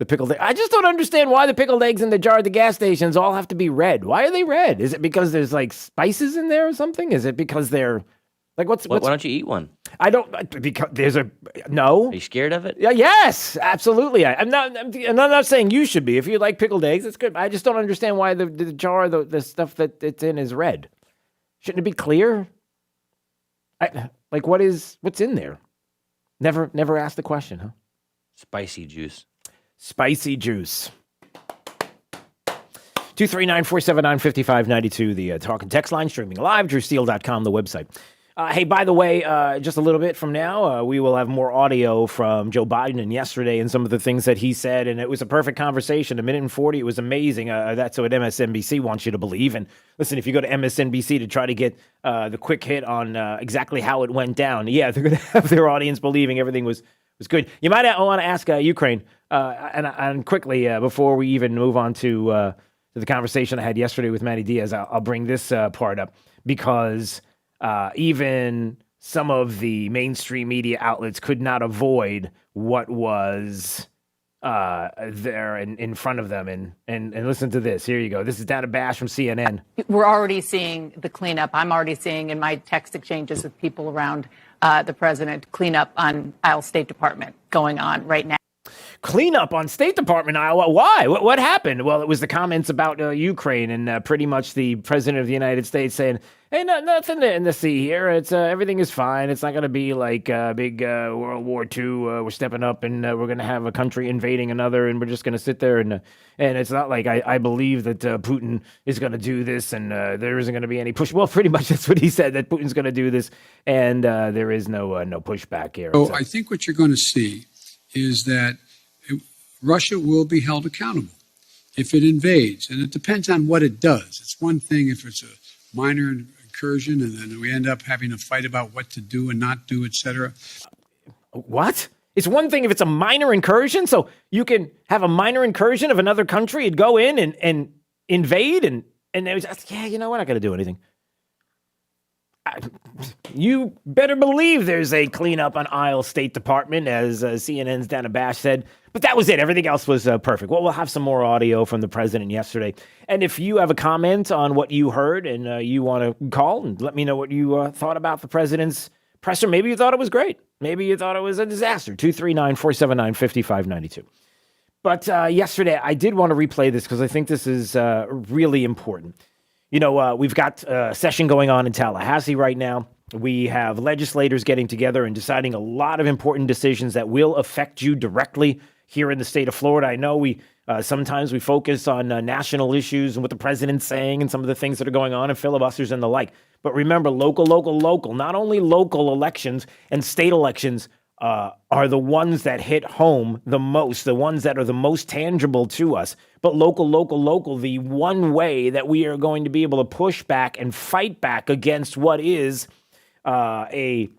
pickled egg. I just don't understand why the pickled eggs in the jar at the gas stations all have to be red. Why are they red? Is it because there's like spices in there or something? Is it because they're like why don't you eat one? I don't because there's no. Are you scared of it? Yeah. Yes. Absolutely. I'm not saying you should be. If you like pickled eggs, it's good. I just don't understand why the jar the stuff that it's in is red. Shouldn't it be clear? What's in there? Never asked the question, huh? Spicy juice. Spicy juice. 239-479-5592, the talk and text line, streaming live, drewsteele.com, the website. Hey, by the way, just a little bit from now, we will have more audio from Joe Biden and yesterday and some of the things that he said, and it was a perfect conversation, 1:40. It was amazing. That's what MSNBC wants you to believe. And listen, if you go to MSNBC to try to get the quick hit on exactly how it went down, yeah, they're going to have their audience believing everything was good. You might want to ask Ukraine, and quickly, before we even move on to the conversation I had yesterday with Manny Diaz, I'll bring this part up because even some of the mainstream media outlets could not avoid what was there in front of them. And listen to this. Here you go. This is Dana Bash from CNN. We're already seeing the cleanup. I'm already seeing in my text exchanges with people around the president, cleanup on aisle State Department going on right now. Cleanup on State Department aisle. Why? What happened? Well, it was the comments about Ukraine and pretty much the president of the United States saying, hey, nothing to see here. It's everything is fine. It's not going to be like big World War II. We're stepping up and we're going to have a country invading another and we're just going to sit there and it's not like I believe that Putin is going to do this and there isn't going to be any push. Well, pretty much that's what he said, that Putin's going to do this and there is no pushback here. So I think what you're going to see is that Russia will be held accountable if it invades. And it depends on what it does. It's one thing if it's a minor incursion and then we end up having a fight about what to do and not do, etc. What? It's one thing if it's a minor incursion? So you can have a minor incursion of another country and go in and invade and it was just, yeah, we're not going to do anything. You better believe there's a cleanup on aisle State Department, as CNN's Dana Bash said. But that was it. Everything else was perfect. Well, we'll have some more audio from the president yesterday. And if you have a comment on what you heard and you want to call and let me know what you thought about the president's presser, maybe you thought it was great. Maybe you thought it was a disaster. 239-479-5592. But yesterday, I did want to replay this because I think this is really important. We've got a session going on in Tallahassee right now. We have legislators getting together and deciding a lot of important decisions that will affect you directly here in the state of Florida. I know we sometimes we focus on national issues and what the president's saying and some of the things that are going on and filibusters and the like. But remember, local, not only local elections and state elections are the ones that hit home the most, the ones that are the most tangible to us. But local, the one way that we are going to be able to push back and fight back against what is a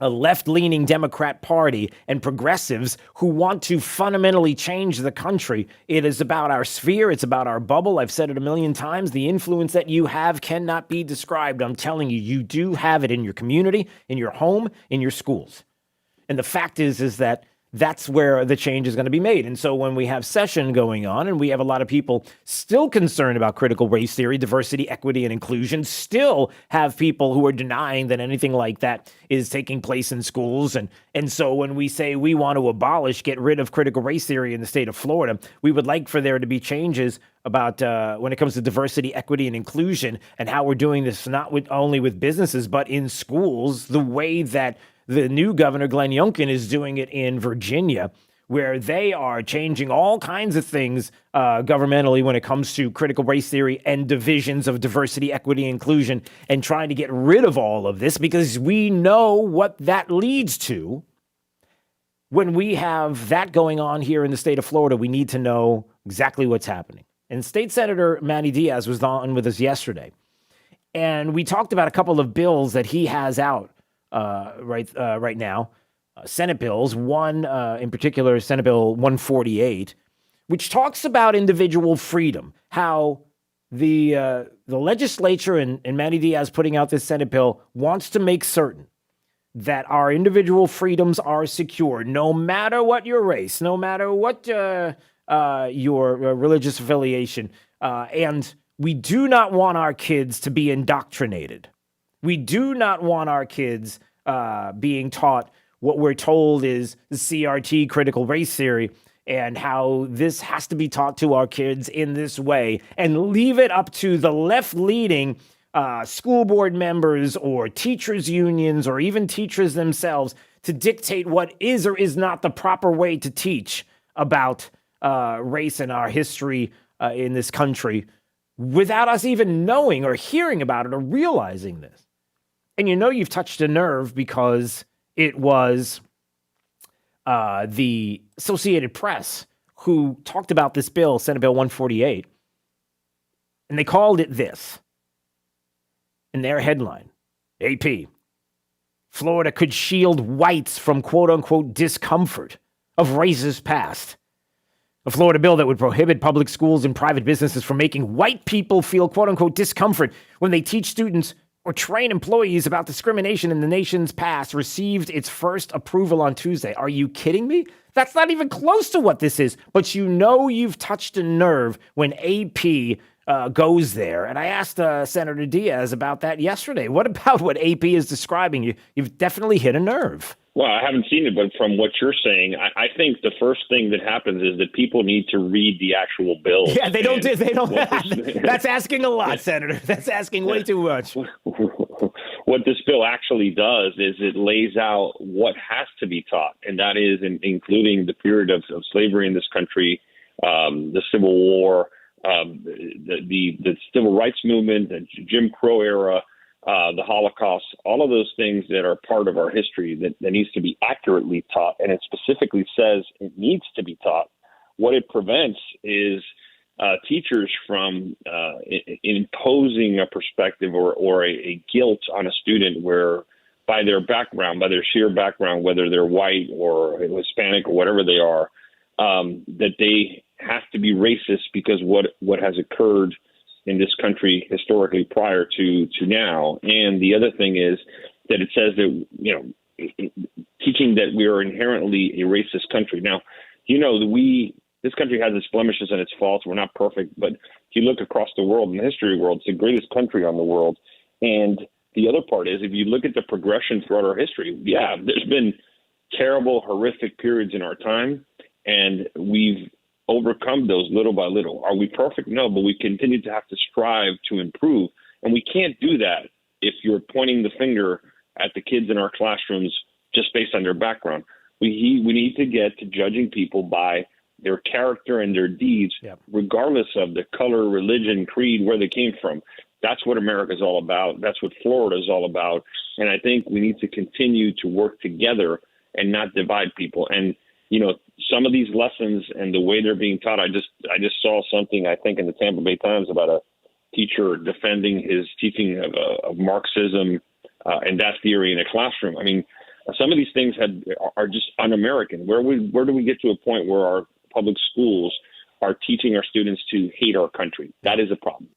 a left-leaning Democrat Party and progressives who want to fundamentally change the country. It is about our sphere. It's about our bubble. I've said it a million times. The influence that you have cannot be described. I'm telling you, you do have it in your community, in your home, in your schools. And the fact is that that's where the change is going to be made. And so when we have session going on and we have a lot of people still concerned about critical race theory, diversity, equity, and inclusion, still have people who are denying that anything like that is taking place in schools. And so when we say we want to get rid of critical race theory in the state of Florida, we would like for there to be changes about when it comes to diversity, equity, and inclusion and how we're doing this not only with businesses, but in schools, the way that the new governor, Glenn Youngkin, is doing it in Virginia, where they are changing all kinds of things governmentally when it comes to critical race theory and divisions of diversity, equity, inclusion, and trying to get rid of all of this because we know what that leads to. When we have that going on here in the state of Florida, we need to know exactly what's happening. And State Senator Manny Diaz was on with us yesterday, and we talked about a couple of bills that he has out right now, Senate bills, one in particular, Senate Bill 148, which talks about individual freedom, how the legislature and Manny Diaz putting out this Senate bill wants to make certain that our individual freedoms are secure, no matter what your race, no matter what your religious affiliation, and we do not want our kids to be indoctrinated. We do not want our kids being taught what we're told is the CRT, critical race theory, and how this has to be taught to our kids in this way, and leave it up to the left-leaning school board members or teachers' unions or even teachers themselves to dictate what is or is not the proper way to teach about race and our history in this country without us even knowing or hearing about it or realizing this. And you know you've touched a nerve because it was the Associated Press who talked about this bill, Senate Bill 148, and they called it this in their headline, AP, Florida could shield whites from quote-unquote discomfort of racist past. A Florida bill that would prohibit public schools and private businesses from making white people feel quote-unquote discomfort when they teach students or train employees about discrimination in the nation's past received its first approval on Tuesday. Are you kidding me? That's not even close to what this is. But you know you've touched a nerve when AP goes there. And I asked Senator Diaz about that yesterday. What about what AP is describing? You've definitely hit a nerve. Well, I haven't seen it, but from what you're saying, I think the first thing that happens is that people need to read the actual bill. Yeah, they don't. That's asking a lot, Senator. That's asking way too much. What this bill actually does is it lays out what has to be taught, and that is including the period of slavery in this country, the Civil War, the Civil Rights Movement, the Jim Crow era, the Holocaust, all of those things that are part of our history that needs to be accurately taught. And it specifically says it needs to be taught. What it prevents is teachers from imposing a perspective or a guilt on a student where by their background, by their sheer background, whether they're white or Hispanic or whatever they are, that they have to be racist because what has occurred in this country historically prior to now. And the other thing is that it says that, teaching that we are inherently a racist country. Now, this country has its blemishes and its faults. We're not perfect, but if you look across the world, in the history of the world, it's the greatest country on the world. And the other part is, if you look at the progression throughout our history, there's been terrible, horrific periods in our time, and we've overcome those little by little. Are we perfect? No, but we continue to have to strive to improve. And we can't do that if you're pointing the finger at the kids in our classrooms just based on their background. We need to get to judging people by their character and their deeds, regardless of the color, religion, creed, where they came from. That's what America is all about. That's what Florida is all about. And I think we need to continue to work together and not divide people. And some of these lessons and the way they're being taught, I just saw something, I think, in the Tampa Bay Times about a teacher defending his teaching of Marxism and that theory in a classroom. I mean, Some of these things are just un-American. Where do we get to a point where our public schools are teaching our students to hate our country? That is a problem.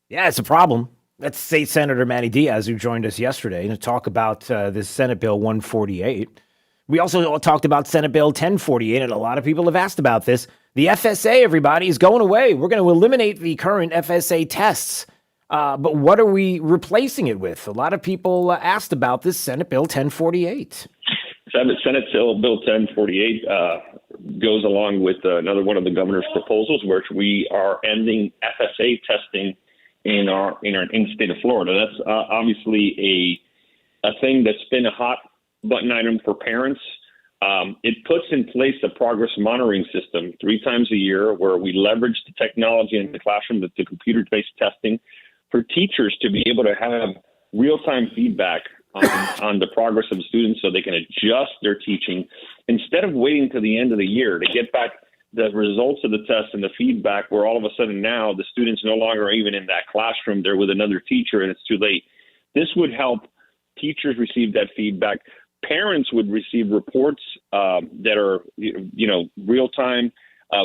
Yeah, it's a problem. That's State Senator Manny Diaz, who joined us yesterday to talk about this Senate Bill 148. We also talked about Senate Bill 1048, and a lot of people have asked about this. The FSA, everybody, is going away. We're going to eliminate the current FSA tests. But what are we replacing it with? A lot of people asked about this Senate Bill 1048. Senate Bill 1048 goes along with another one of the governor's proposals, where we are ending FSA testing in the state of Florida. That's obviously a thing that's been a hot button item for parents. It puts in place a progress monitoring system 3 times a year, where we leverage the technology in the classroom, the computer-based testing, for teachers to be able to have real-time feedback on the progress of students, so they can adjust their teaching instead of waiting to the end of the year to get back the results of the test and the feedback, where all of a sudden now the students no longer are even in that classroom. They're with another teacher and it's too late. This would help teachers receive that feedback. Parents would receive reports that are, real time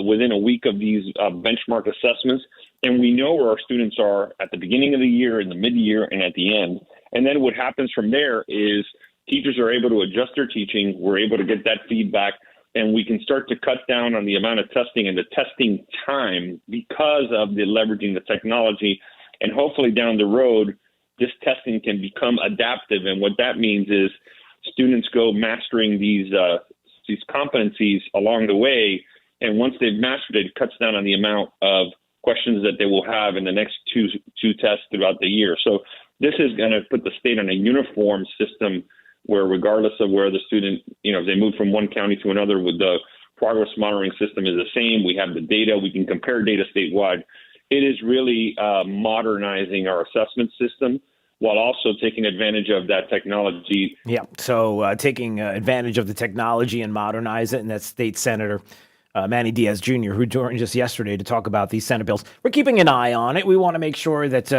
within a week of these benchmark assessments. And we know where our students are at the beginning of the year, in the mid-year, and at the end. And then what happens from there is teachers are able to adjust their teaching. We're able to get that feedback, and we can start to cut down on the amount of testing and the testing time because of the leveraging the technology. And hopefully down the road, this testing can become adaptive. And what that means is students go mastering these competencies along the way. And once they've mastered it, it cuts down on the amount of questions that they will have in the next two tests throughout the year. So this is going to put the state on a uniform system where, regardless of where the student, if they move from one county to another, with the progress monitoring system is the same. We have the data. We can compare data statewide. It is really modernizing our assessment system while also taking advantage of that technology. Yeah, so taking advantage of the technology and modernize it, and that's State Senator Manny Diaz Jr., who joined us yesterday to talk about these Senate bills. We're keeping an eye on it. We want to make sure that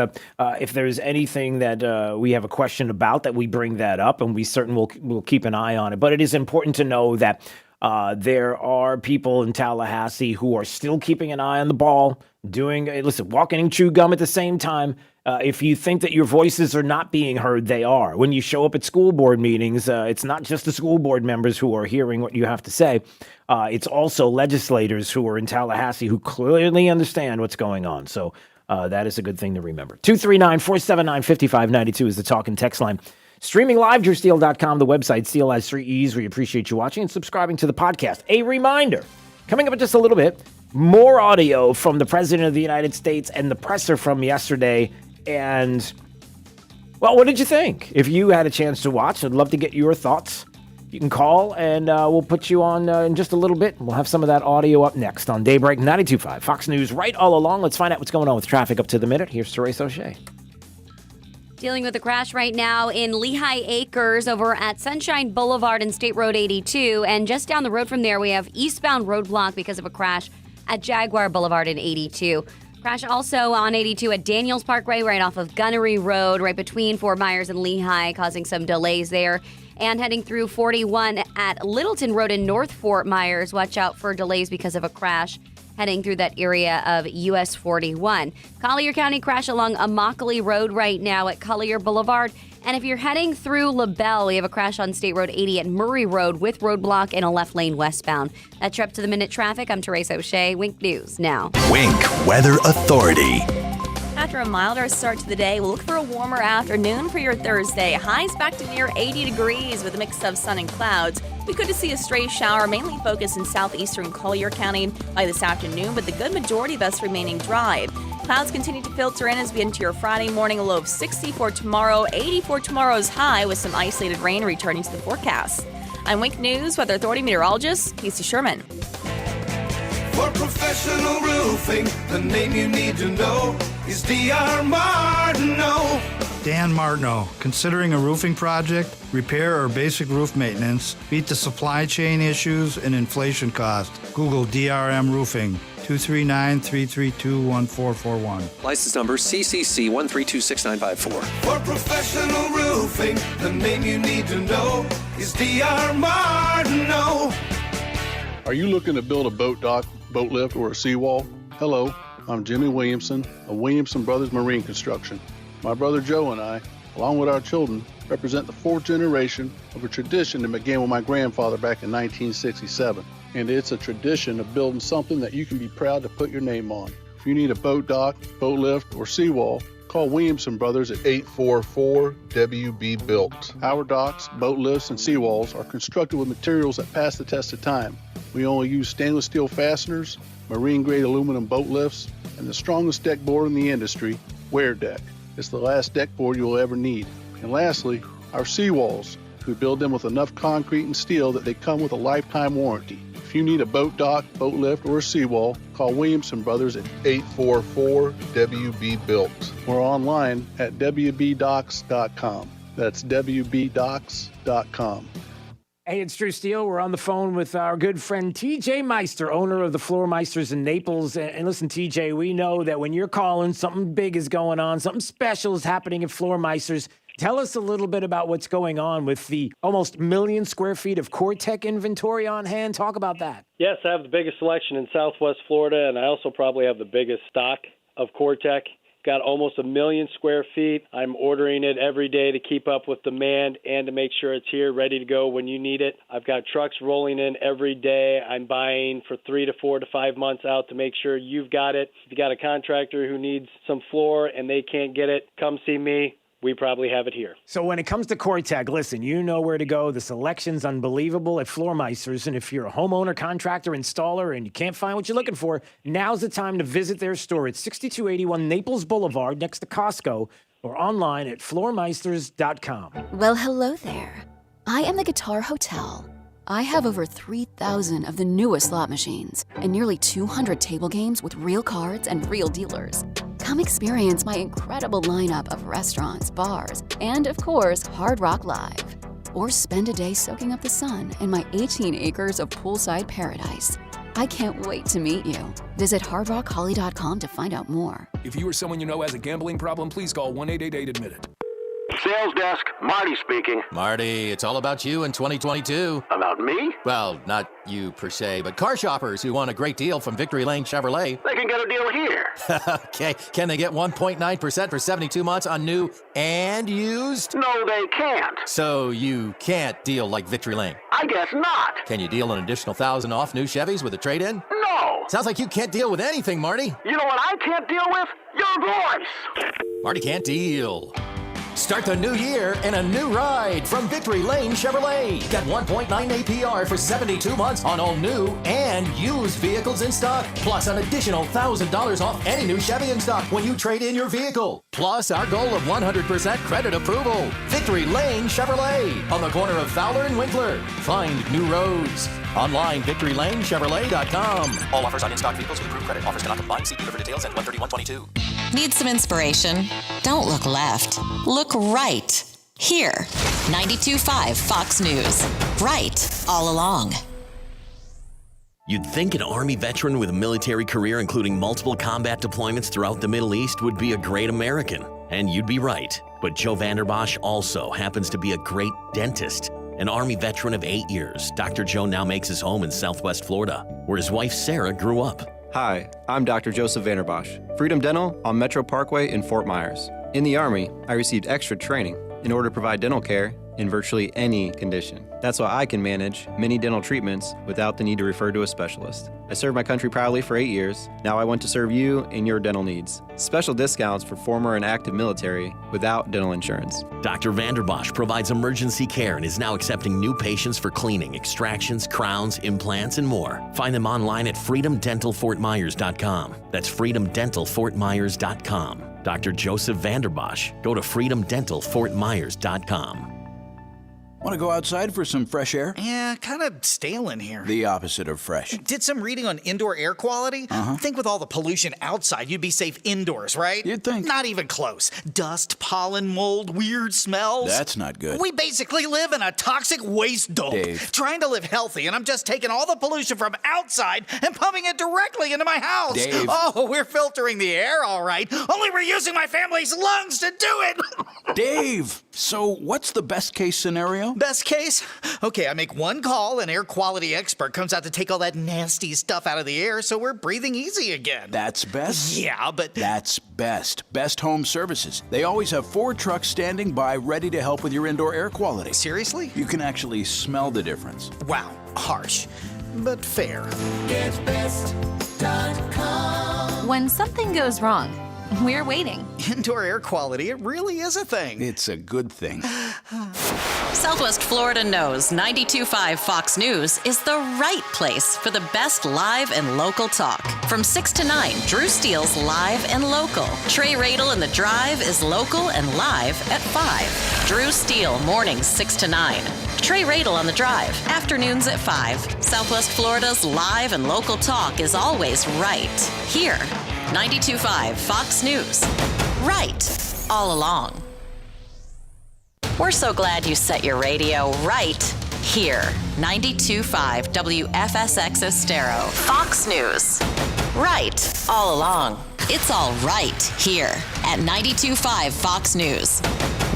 if there's anything that we have a question about, that we bring that up, and we certainly will keep an eye on it. But it is important to know that there are people in Tallahassee who are still keeping an eye on the ball, walking and chew gum at the same time. If you think that your voices are not being heard, they are. When you show up at school board meetings, it's not just the school board members who are hearing what you have to say. It's also legislators who are in Tallahassee who clearly understand what's going on. So that is a good thing to remember. 239-479-5592 is the talk and text line. Streaming live, drewsteele.com, the website. Steele has 3 E's. We appreciate you watching and subscribing to the podcast. A reminder, coming up in just a little bit, more audio from the President of the United States and the presser from yesterday. And, well, what did you think? If you had a chance to watch, I'd love to get your thoughts. You can call, and we'll put you on in just a little bit. We'll have some of that audio up next on Daybreak 92.5. Fox News right all along. Let's find out what's going on with traffic up to the minute. Here's Therese O'Shea. Dealing with a crash right now in Lehigh Acres over at Sunshine Boulevard and State Road 82. And just down the road from there, we have eastbound roadblock because of a crash at Jaguar Boulevard in 82. Crash also on 82 at Daniels Parkway, right off of Gunnery Road, right between Fort Myers and Lehigh, causing some delays there. And heading through 41 at Littleton Road in North Fort Myers. Watch out for delays because of a crash heading through that area of US 41. Collier County crash along Immokalee Road right now at Collier Boulevard. And if you're heading through LaBelle, we have a crash on State Road 80 at Murray Road with roadblock and a left lane westbound. That's your up to the minute traffic. I'm Therese O'Shea. Wink News now. Wink Weather Authority. After a milder start to the day, we'll look for a warmer afternoon for your Thursday. Highs back to near 80 degrees with a mix of sun and clouds. We could see a stray shower, mainly focused in southeastern Collier County by this afternoon, but the good majority of us remaining dry. Clouds continue to filter in as we enter your Friday morning, a low of 60 for tomorrow, 80 for tomorrow's high, with some isolated rain returning to the forecast. I'm Wink News Weather Authority meteorologist Casey Sherman. For professional roofing, the name you need to know is D.R. Martineau. Dan Martineau. Considering a roofing project, repair, or basic roof maintenance, beat the supply chain issues and inflation costs. Google DRM Roofing. 239-332-1441. License number CCC 1326954. For professional roofing, the name you need to know is D.R. Martineau. Are you looking to build a boat dock, boat lift, or a seawall? Hello, I'm Jimmy Williamson of Williamson Brothers Marine Construction. My brother Joe and I, along with our children, represent the fourth generation of a tradition that began with my grandfather back in 1967. And it's a tradition of building something that you can be proud to put your name on. If you need a boat dock, boat lift, or seawall, call Williamson Brothers at 844-WB-BUILT. Our docks, boat lifts, and seawalls are constructed with materials that pass the test of time. We only use stainless steel fasteners, marine-grade aluminum boat lifts, and the strongest deck board in the industry, Wear Deck. It's the last deck board you will ever need. And lastly, our seawalls. We build them with enough concrete and steel that they come with a lifetime warranty. If you need a boat dock, boat lift, or a seawall, call Williamson Brothers at 844-WB-BUILT. We're online at WBDocks.com. That's WBDocks.com. Hey, it's Drew Steele. We're on the phone with our good friend TJ Meister, owner of the Floor Meisters in Naples. And listen, TJ, we know that when you're calling, something big is going on, something special is happening at Floor Meisters. Tell us a little bit about what's going on with the almost 1 million square feet of CoreTech inventory on hand. Talk about that. Yes, I have the biggest selection in Southwest Florida, and I also probably have the biggest stock of CoreTech. Got almost 1 million square feet. I'm ordering it every day to keep up with demand and to make sure it's here, ready to go when you need it. I've got trucks rolling in every day. I'm buying for 3 to 4 to 5 months out to make sure you've got it. If you got a contractor who needs some floor and they can't get it, come see me. We probably have it here. So when it comes to CoreTech, listen, you know where to go. The selection's unbelievable at Floor Meisters. And if you're a homeowner, contractor, installer, and you can't find what you're looking for, now's the time to visit their store at 6281 Naples Boulevard next to Costco or online at floormeisters.com. Well, hello there. I am the Guitar Hotel. I have over 3,000 of the newest slot machines and nearly 200 table games with real cards and real dealers. Come experience my incredible lineup of restaurants, bars, and of course, Hard Rock Live. Or spend a day soaking up the sun in my 18 acres of poolside paradise. I can't wait to meet you. Visit hardrockholly.com to find out more. If you or someone you know has a gambling problem, please call 1-888-ADMIT-IT. Sales desk, Marty speaking. Marty, it's all about you in 2022. About me? Well, not you per se, but car shoppers who want a great deal from Victory Lane Chevrolet. They can get a deal here. Okay, can they get 1.9% for 72 months on new and used? No, they can't. So you can't deal like Victory Lane? I guess not. Can you deal an additional $1,000 off new Chevys with a trade-in? No. Sounds like you can't deal with anything, Marty. You know what I can't deal with? Your voice. Marty can't deal. Start the new year in a new ride from Victory Lane Chevrolet. Get 1.9 APR for 72 months on all new and used vehicles in stock. Plus an additional $1,000 off any new Chevy in stock when you trade in your vehicle. Plus our goal of 100% credit approval. Victory Lane Chevrolet on the corner of Fowler and Winkler. Find new roads. Online, victorylanechevrolet.com. All offers on in-stock vehicles with approved credit. Offers cannot combine. See dealer for details at 13122. Need some inspiration? Don't look left. Look right. Here. 92.5 Fox News. Right all along. You'd think an Army veteran with a military career including multiple combat deployments throughout the Middle East would be a great American. And you'd be right. But Joe Vanderbosch also happens to be a great dentist. An Army veteran of 8 years, Dr. Joe now makes his home in Southwest Florida, where his wife Sarah grew up. Hi, I'm Dr. Joseph Vanderbosch, Freedom Dental on Metro Parkway in Fort Myers. In the Army, I received extra training in order to provide dental care in virtually any condition. That's why I can manage many dental treatments without the need to refer to a specialist. I served my country proudly for 8 years. Now I want to serve you and your dental needs. Special discounts for former and active military without dental insurance. Dr. Vanderbosch provides emergency care and is now accepting new patients for cleaning, extractions, crowns, implants, and more. Find them online at freedomdentalfortmyers.com. That's freedomdentalfortmyers.com. Dr. Joseph Vanderbosch. Go to freedomdentalfortmyers.com. Want to go outside for some fresh air? Yeah, kind of stale in here. The opposite of fresh. Did some reading on indoor air quality. Think with all the pollution outside, you'd be safe indoors, right? You'd think. Not even close. Dust, pollen, mold, weird smells. That's not good. We basically live in a toxic waste dump. Dave. Trying to live healthy, and I'm just taking all the pollution from outside and pumping it directly into my house. Dave. Oh, we're filtering the air, all right. Only we're using my family's lungs to do it. Dave, so what's the best case scenario? Best case? Okay, I make one call, an air quality expert comes out to take all that nasty stuff out of the air so we're breathing easy again. That's best? Yeah, but... That's best. Best Home Services. They always have 4 trucks standing by ready to help with your indoor air quality. Seriously? You can actually smell the difference. Wow, harsh, but fair. GetBest.com. When something goes wrong, we're waiting. Indoor air quality, it really is a thing. It's a good thing. Southwest Florida knows 92.5 Fox News is the right place for the best live and local talk. From 6 to 9, Drew Steele's Live and Local. Trey Radel in The Drive is local and live at 5. Drew Steele, mornings 6 to 9. Trey Radel on The Drive, afternoons at 5. Southwest Florida's live and local talk is always right here. 92.5 Fox News. Right all along. We're so glad you set your radio right here. 92.5 WFSX Estero. Fox News. Right all along. It's all right here at 92.5 Fox News.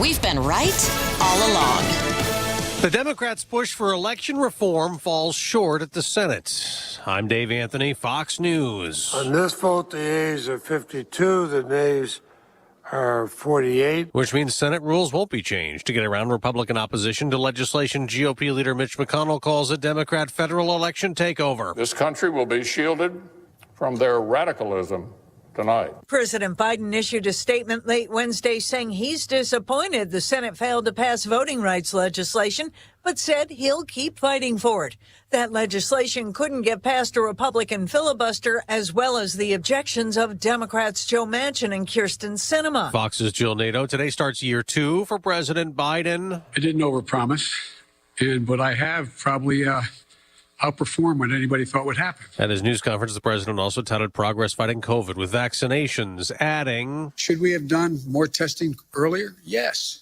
We've been right all along. The Democrats' push for election reform falls short at the Senate. I'm Dave Anthony, Fox News. On this vote, the yeas are 52, the nays are 48. Which means Senate rules won't be changed to get around Republican opposition to legislation GOP leader Mitch McConnell calls a Democrat federal election takeover. This country will be shielded from their radicalism tonight. President Biden issued a statement late Wednesday saying he's disappointed the Senate failed to pass voting rights legislation, but said he'll keep fighting for it. That legislation couldn't get past a Republican filibuster, as well as the objections of Democrats Joe Manchin and Kyrsten Sinema. Fox's Jill Nato. Today starts year 2 for President Biden. I didn't overpromise, but I have probably outperform what anybody thought would happen. At his news conference, the president also touted progress fighting COVID with vaccinations, adding, should we have done more testing earlier? Yes.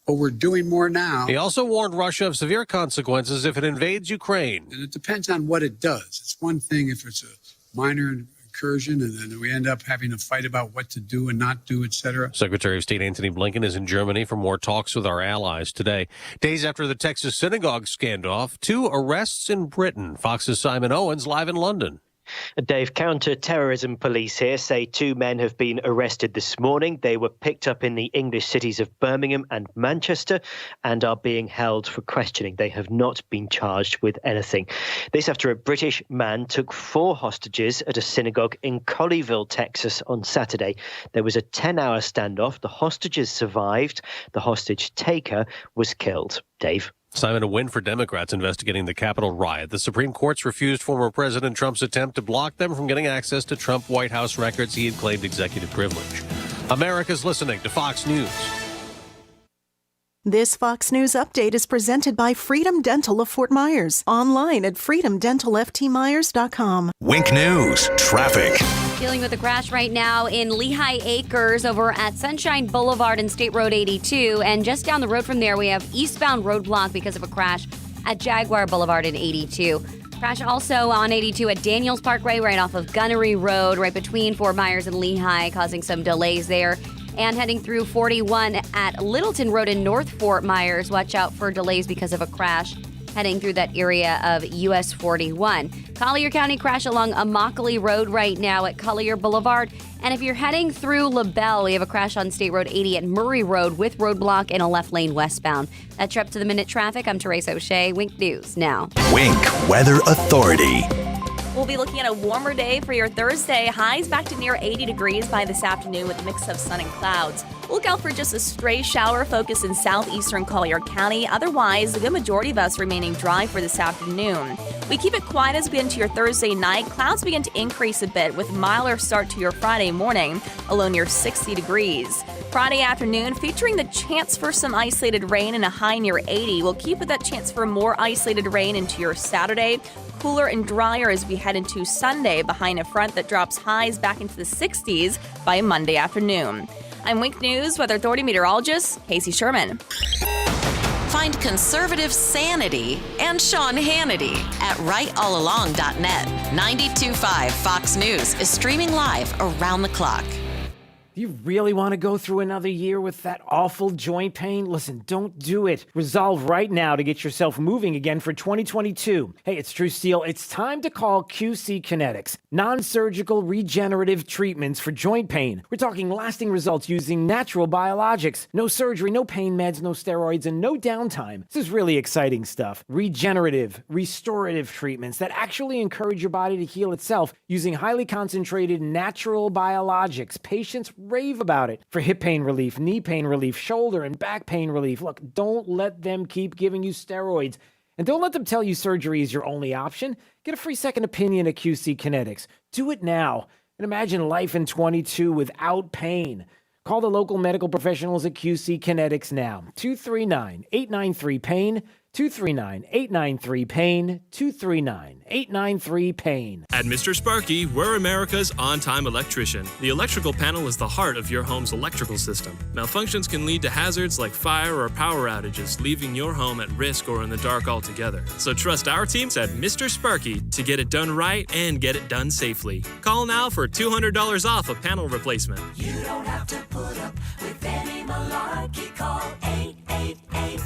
But we're doing more now. He also warned Russia of severe consequences if it invades Ukraine. And it depends on what it does. It's one thing if it's a minor incursion and then we end up having a fight about what to do and not do, etc. Secretary of State Antony Blinken is in Germany for more talks with our allies today. Days after the Texas synagogue standoff, 2 arrests in Britain. Fox's Simon Owens live in London. Dave, counter-terrorism police here say 2 men have been arrested this morning. They were picked up in the English cities of Birmingham and Manchester and are being held for questioning. They have not been charged with anything. This after a British man took 4 hostages at a synagogue in Colleyville, Texas on Saturday. There was a 10-hour standoff. The hostages survived. The hostage taker was killed. Dave. Simon, a win for Democrats investigating the Capitol riot. The Supreme Court's refused former President Trump's attempt to block them from getting access to Trump White House records he had claimed executive privilege. America's listening to Fox News. This Fox News update is presented by Freedom Dental of Fort Myers. Online at freedomdentalftmyers.com. Wink News, traffic. Dealing with a crash right now in Lehigh Acres over at Sunshine Boulevard and State Road 82. And just down the road from there, we have eastbound roadblock because of a crash at Jaguar Boulevard in 82. Crash also on 82 at Daniels Parkway right off of Gunnery Road, right between Fort Myers and Lehigh, causing some delays there. And heading through 41 at Littleton Road in North Fort Myers. Watch out for delays because of a crash heading through that area of US 41. Collier County crash along Immokalee Road right now at Collier Boulevard. And if you're heading through LaBelle, we have a crash on State Road 80 at Murray Road with roadblock and a left lane westbound. That's your up to the minute traffic. I'm Teresa O'Shea. Wink News now. Wink Weather Authority. We'll be looking at a warmer day for your Thursday. Highs back to near 80 degrees by this afternoon with a mix of sun and clouds. Look out for just a stray shower focus in southeastern Collier County. Otherwise, the good majority of us remaining dry for this afternoon. We keep it quiet as we get into your Thursday night. Clouds begin to increase a bit with milder start to your Friday morning, a low near 60 degrees. Friday afternoon, featuring the chance for some isolated rain and a high near 80. We'll keep with that chance for more isolated rain into your Saturday. Cooler and drier as we head into Sunday behind a front that drops highs back into the 60s by Monday afternoon. I'm Wink News Weather Authority meteorologist Casey Sherman. Find conservative sanity and Sean Hannity at rightallalong.net. 92.5 Fox News is streaming live around the clock. Do you really want to go through another year with that awful joint pain? Listen, don't do it. Resolve right now to get yourself moving again for 2022. Hey, it's Drew Steele. It's time to call QC Kinetics. Non-surgical regenerative treatments for joint pain. We're talking lasting results using natural biologics. No surgery, no pain meds, no steroids, and no downtime. This is really exciting stuff. Regenerative, restorative treatments that actually encourage your body to heal itself using highly concentrated natural biologics. Patients rave about it for hip pain relief, knee pain relief, shoulder and back pain relief. Look, don't let them keep giving you steroids. And don't let them tell you surgery is your only option. Get a free second opinion at QC Kinetics. Do it now and imagine life in 22 without pain. Call the local medical professionals at QC Kinetics now. 239-893-PAIN. 239-893-PAIN. 239-893-PAIN. At Mr. Sparky, we're America's on-time electrician. The electrical panel is the heart of your home's electrical system. Malfunctions can lead to hazards like fire or power outages, leaving your home at risk or in the dark altogether. So trust our teams at Mr. Sparky to get it done right and get it done safely. Call now for $200 off a panel replacement. You don't have to put up with any malarkey. Call 888.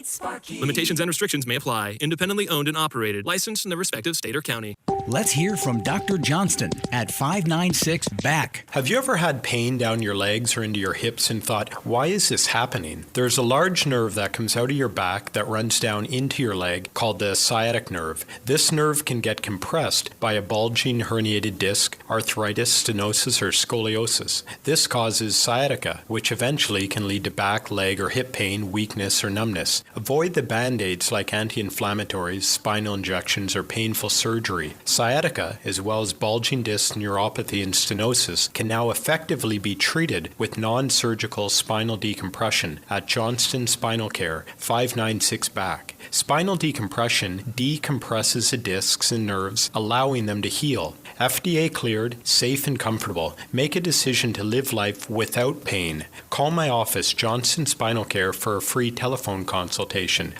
Sparky. Limitations and restrictions may apply. Independently owned and operated. Licensed in the respective state or county. Let's hear from Dr. Johnston at 596-BACK. Have you ever had pain down your legs or into your hips and thought, why is this happening? There's a large nerve that comes out of your back that runs down into your leg called the sciatic nerve. This nerve can get compressed by a bulging herniated disc, arthritis, stenosis, or scoliosis. This causes sciatica, which eventually can lead to back, leg, or hip pain, weakness, or numbness. Avoid the band-aids like anti-inflammatories, spinal injections, or painful surgery. Sciatica, as well as bulging disc neuropathy and stenosis, can now effectively be treated with non-surgical spinal decompression at Johnston Spinal Care, 596-BACK. Spinal decompression decompresses the discs and nerves, allowing them to heal. FDA cleared, safe and comfortable. Make a decision to live life without pain. Call my office, Johnston Spinal Care, for a free telephone consultation.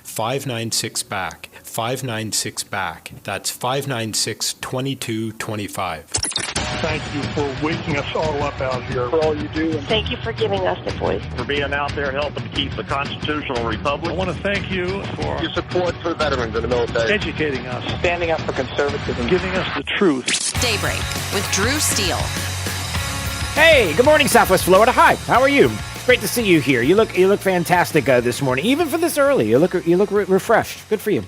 596-BACK. 596-BACK. That's 596-2225. Thank you for waking us all up out here, for all you do. And thank you for giving us the voice. For being out there helping to keep the constitutional republic. I want to thank you for your support for veterans in the military. Educating us. Standing up for conservatism. Giving us the truth. Daybreak with Drew Steele. Hey, good morning, Southwest Florida. Hi, how are you? Great to see you here. You look fantastic this morning, even for this early. You look refreshed. Good for you.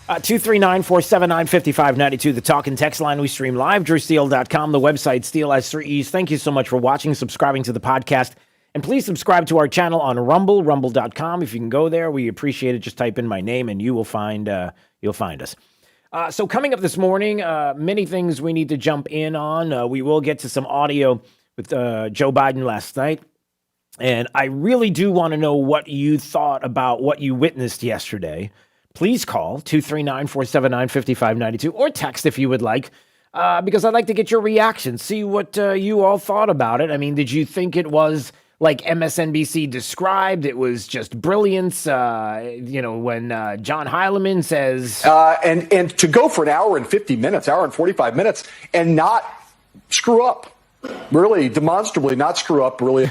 239-479-5592, the talk and text line. We stream live, drewsteele.com, the website, Steele has 3 E's. Thank you so much for watching, subscribing to the podcast, and please subscribe to our channel on Rumble, rumble.com. If you can go there, we appreciate it. Just type in my name and you will find us. So coming up this morning, many things we need to jump in on. We will get to some audio with Joe Biden last night. And I really do want to know what you thought about what you witnessed yesterday. Please call 239-479-5592 or text if you would like, because I'd like to get your reaction, see what you all thought about it. I mean, did you think it was like MSNBC described? It was just brilliance, when John Heilemann says... And to go for an hour and 50 minutes, hour and 45 minutes, and not screw up. Really, demonstrably not screw up, really...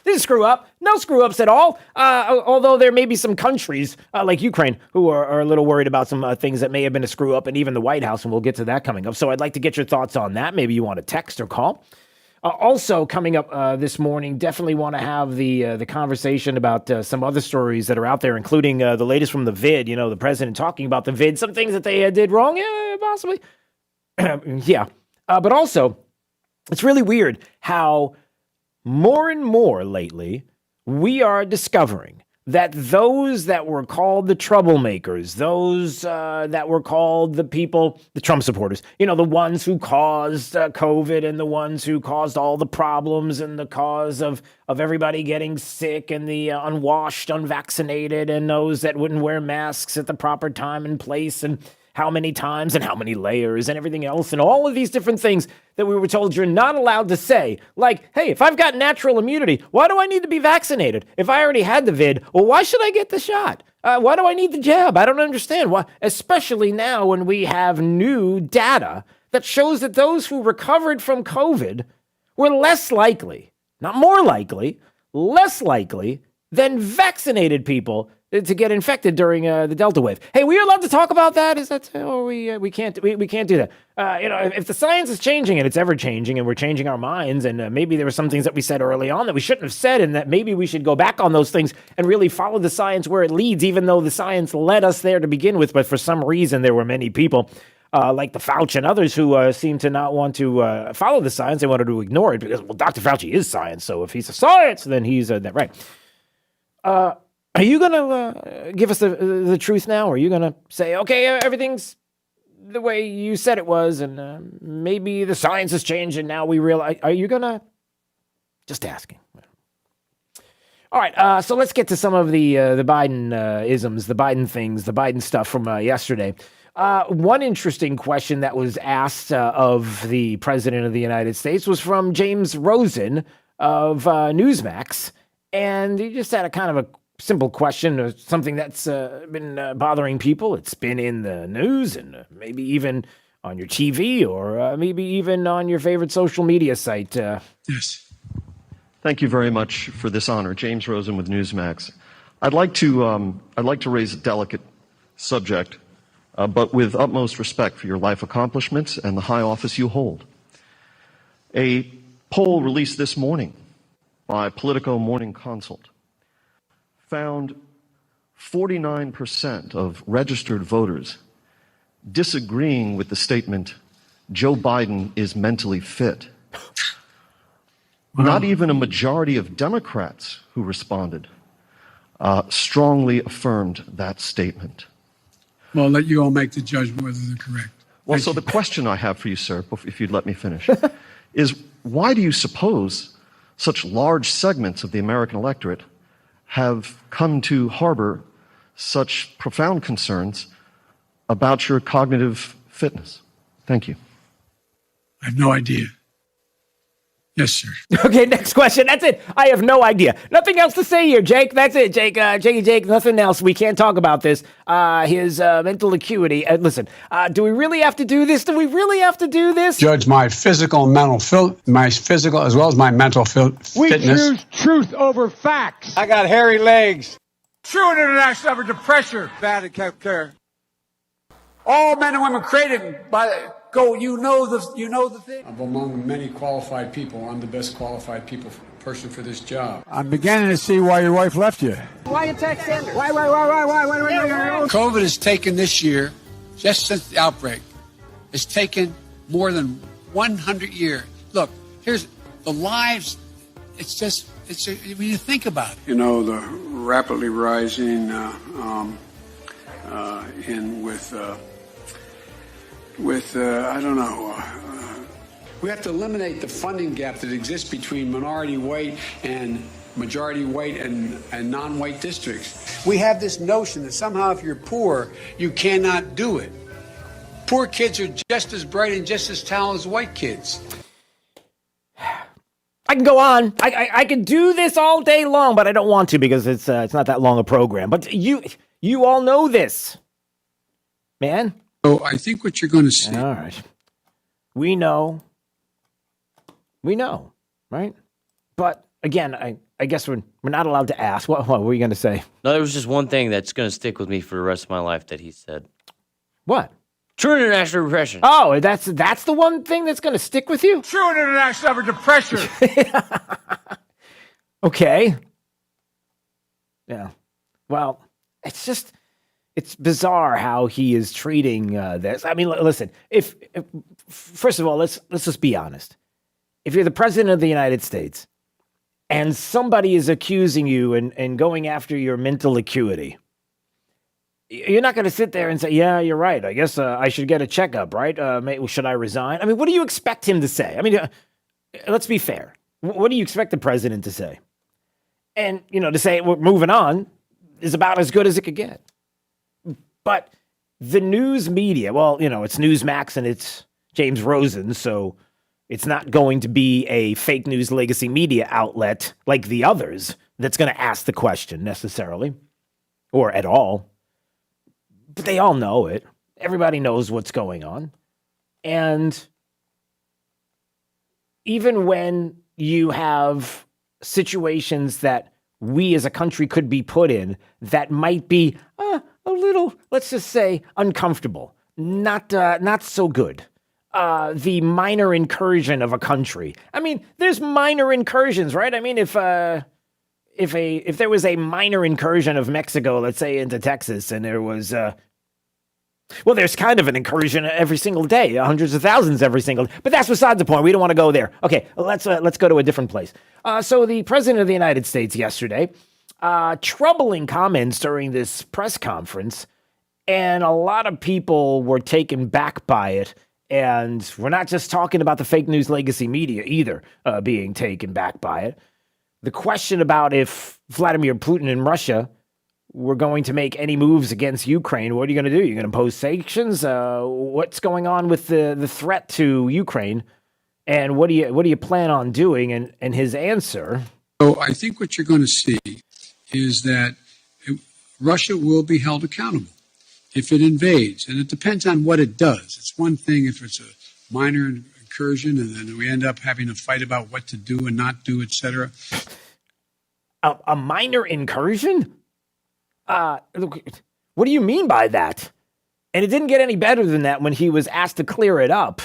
Didn't screw up. No screw ups at all. Although there may be some countries like Ukraine who are a little worried about some things that may have been a screw up, and even the White House, and we'll get to that coming up. So I'd like to get your thoughts on that. Maybe you want to text or call. Also coming up this morning, definitely want to have the conversation about some other stories that are out there, including the latest from the vid. You know, the president talking about the vid, some things that they did wrong. Yeah, possibly. Yeah. But also, it's really weird how more and more lately, we are discovering that those that were called the troublemakers, those that were called the people, the Trump supporters, the ones who caused COVID and the ones who caused all the problems and the cause of everybody getting sick and the unwashed, unvaccinated, and those that wouldn't wear masks at the proper time and place and how many times and how many layers and everything else and all of these different things that we were told you're not allowed to say. Like, hey, if I've got natural immunity, why do I need to be vaccinated? If I already had the vid, well, why should I get the shot? Why do I need the jab? I don't understand. Why, especially now when we have new data that shows that those who recovered from COVID were less likely, not more likely, less likely than vaccinated people to get infected during the Delta wave. Hey, we allowed to talk about that? Is that, or we can't do that? If the science is changing and it's ever changing and we're changing our minds and maybe there were some things that we said early on that we shouldn't have said and that maybe we should go back on those things and really follow the science where it leads, even though the science led us there to begin with. But for some reason, there were many people like the Fauci and others who seem to not want to follow the science. They wanted to ignore it because, well, Dr. Fauci is science. So if he's a science, then he's that right. Are you going to give us the truth now? Or are you going to say, okay, everything's the way you said it was, and maybe the science has changed, and now we realize? Are you going to? Just asking. All right, so let's get to some of the Biden isms, the Biden things, the Biden stuff from yesterday. One interesting question that was asked of the President of the United States was from James Rosen of Newsmax, and he just had a kind of a simple question, something that's been bothering people. It's been in the news and maybe even on your TV or maybe even on your favorite social media site. Yes. Thank you very much for this honor. James Rosen with Newsmax. I'd like to raise a delicate subject, but with utmost respect for your life accomplishments and the high office you hold. A poll released this morning by Politico Morning Consult found 49% of registered voters disagreeing with the statement, Joe Biden is mentally fit. Not even a majority of Democrats who responded strongly affirmed that statement. Well, I'll let you all make the judgment whether they're correct. Well, so the question I have for you, sir, if you'd let me finish, is why do you suppose such large segments of the American electorate have come to harbor such profound concerns about your cognitive fitness? Thank you. I have no idea. Yes, sir. Okay, next question. That's it. I have no idea. Nothing else to say here, Jake. That's it, Jake. Jake, nothing else. We can't talk about this. His mental acuity. Listen, do we really have to do this? Do we really have to do this? Judge my physical and mental, my physical as well as my mental fitness. We choose truth over facts. I got hairy legs. True international average of pressure. Bad at care. All men and women created by you know the thing. I'm among many qualified people. I'm the best qualified person for this job. I'm beginning to see why your wife left you. Why attack Sanders? Why? COVID has taken this year, just since the outbreak, has taken more than 100 years. Look, here's the lives. When you think about it. You know, the rapidly rising I don't know. We have to eliminate the funding gap that exists between minority white and majority white and non-white districts. We have this notion that somehow if you're poor, you cannot do it. Poor kids are just as bright and just as talented as white kids. I can go on. I can do this all day long, but I don't want to because it's not that long a program. But you all know this, man. So I think what you're going to see. All right. We know, right? But again, I guess we're not allowed to ask. What were you going to say? No, there was just one thing that's going to stick with me for the rest of my life that he said. What? True international repression. Oh, that's the one thing that's going to stick with you? True international average of pressure. Okay. Yeah. Well, it's bizarre how he is treating this. I mean, listen, if first of all, let's just be honest. If you're the president of the United States and somebody is accusing you and going after your mental acuity, you're not going to sit there and say, yeah, you're right. I guess I should get a checkup, right? Should I resign? I mean, what do you expect him to say? I mean, let's be fair. What do you expect the president to say? And, to say we're moving on is about as good as it could get. But the news media, well, it's Newsmax and it's James Rosen, so it's not going to be a fake news legacy media outlet like the others that's going to ask the question necessarily or at all. But they all know it. Everybody knows what's going on. And even when you have situations that we as a country could be put in that might be a little, let's just say, uncomfortable, not so good. The minor incursion of a country. I mean, there's minor incursions, right? I mean, if there was a minor incursion of Mexico, let's say into Texas, and there was there's kind of an incursion every single day, hundreds of thousands every single day. But that's beside the point. We don't want to go there. Okay, let's go to a different place. So the president of the United States yesterday, troubling comments during this press conference, and a lot of people were taken back by it. And we're not just talking about the fake news legacy media either being taken back by it. The question about if Vladimir Putin and Russia were going to make any moves against Ukraine, what are you going to do? You're going to impose sanctions? What's going on with the threat to Ukraine? And what do you plan on doing? And his answer. So I think what you're going to see is that Russia will be held accountable if it invades, and it depends on what it does. It's one thing if it's a minor incursion and then we end up having a fight about what to do and not do, etc. A minor incursion? What do you mean by that? And it didn't get any better than that when he was asked to clear it up.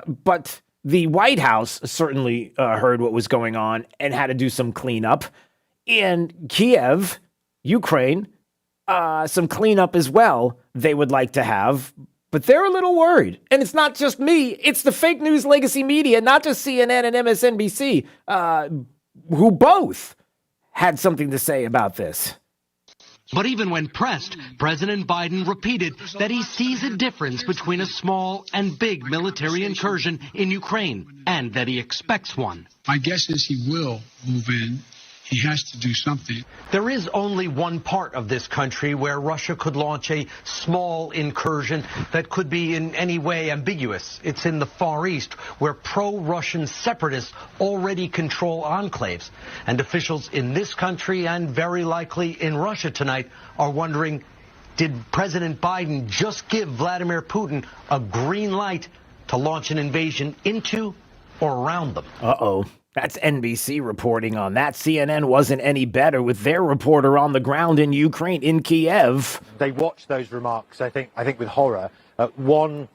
But the White House certainly heard what was going on and had to do some cleanup. In Kiev, Ukraine, some cleanup as well they would like to have, but they're a little worried. And it's not just me, it's the fake news legacy media, not just CNN and MSNBC, who both had something to say about this. But even when pressed, President Biden repeated that he sees a difference between a small and big military incursion in Ukraine, and that he expects one. My guess is he will move in. He has to do something. There is only one part of this country where Russia could launch a small incursion that could be in any way ambiguous. It's in the Far East, where pro-Russian separatists already control enclaves. And officials in this country and very likely in Russia tonight are wondering, did President Biden just give Vladimir Putin a green light to launch an invasion into or around them? Uh-oh. That's NBC reporting on that. CNN wasn't any better with their reporter on the ground in Ukraine, in Kiev. They watched those remarks, I think with horror. One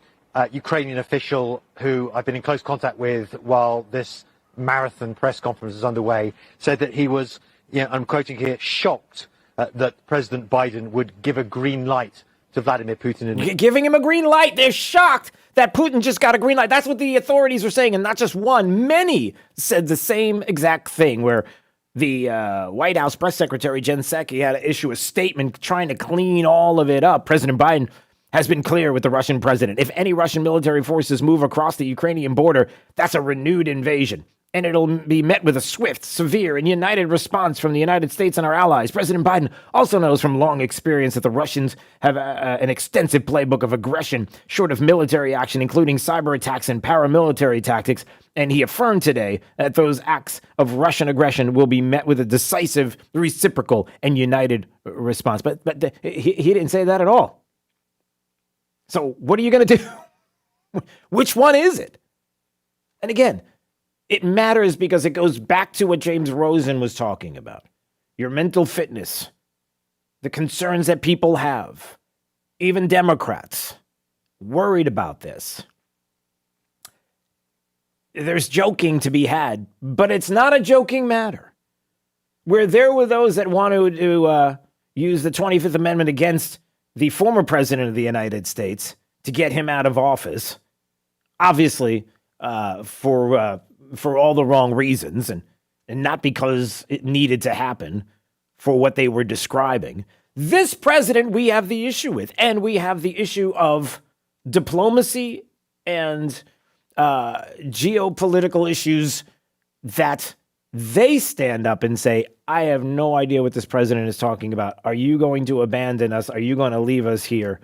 Ukrainian official who I've been in close contact with while this marathon press conference is underway said that he was, I'm quoting here, shocked that President Biden would give a green light to Vladimir Putin. Giving him a green light. They're shocked that Putin just got a green light. That's what the authorities are saying, and not just one. Many said the same exact thing, where the White House press secretary, Jen Psaki, had to issue a statement trying to clean all of it up. President Biden has been clear with the Russian president. If any Russian military forces move across the Ukrainian border, that's a renewed invasion. And it'll be met with a swift, severe, and united response from the United States and our allies. President Biden also knows from long experience that the Russians have an extensive playbook of aggression, short of military action, including cyber attacks and paramilitary tactics. And he affirmed today that those acts of Russian aggression will be met with a decisive, reciprocal, and united response. But he didn't say that at all. So what are you going to do? Which one is it? And again, it matters because it goes back to what James Rosen was talking about. Your mental fitness, the concerns that people have, even Democrats, worried about this. There's joking to be had, but it's not a joking matter. Where there were those that wanted to use the 25th Amendment against the former president of the United States to get him out of office, obviously for all the wrong reasons, and and not because it needed to happen for what they were describing. This president we have the issue with, and we have the issue of diplomacy and geopolitical issues that they stand up and say, I have no idea what this president is talking about. Are you going to abandon us? Are you going to leave us here?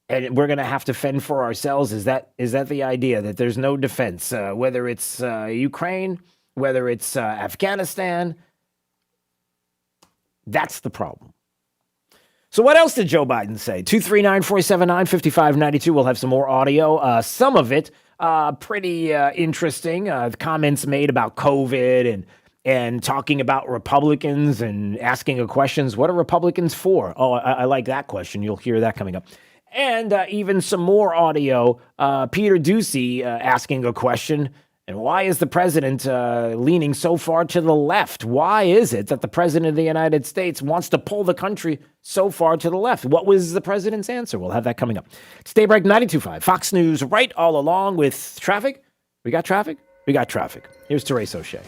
And we're going to have to fend for ourselves. Is that the idea, that there's no defense, whether it's Ukraine, whether it's Afghanistan? That's the problem. So what else did Joe Biden say? 239-479-5592. We'll have some more audio. Some of it pretty interesting. Comments made about COVID and talking about Republicans and asking questions. What are Republicans for? Oh, I like that question. You'll hear that coming up. And even some more audio. Peter Doocy asking a question. And why is the president leaning so far to the left? Why is it that the president of the United States wants to pull the country so far to the left? What was the president's answer? We'll have that coming up. It's Daybreak 92.5, Fox News, right all along with traffic. We got traffic? We got traffic. Here's Therese O'Shea.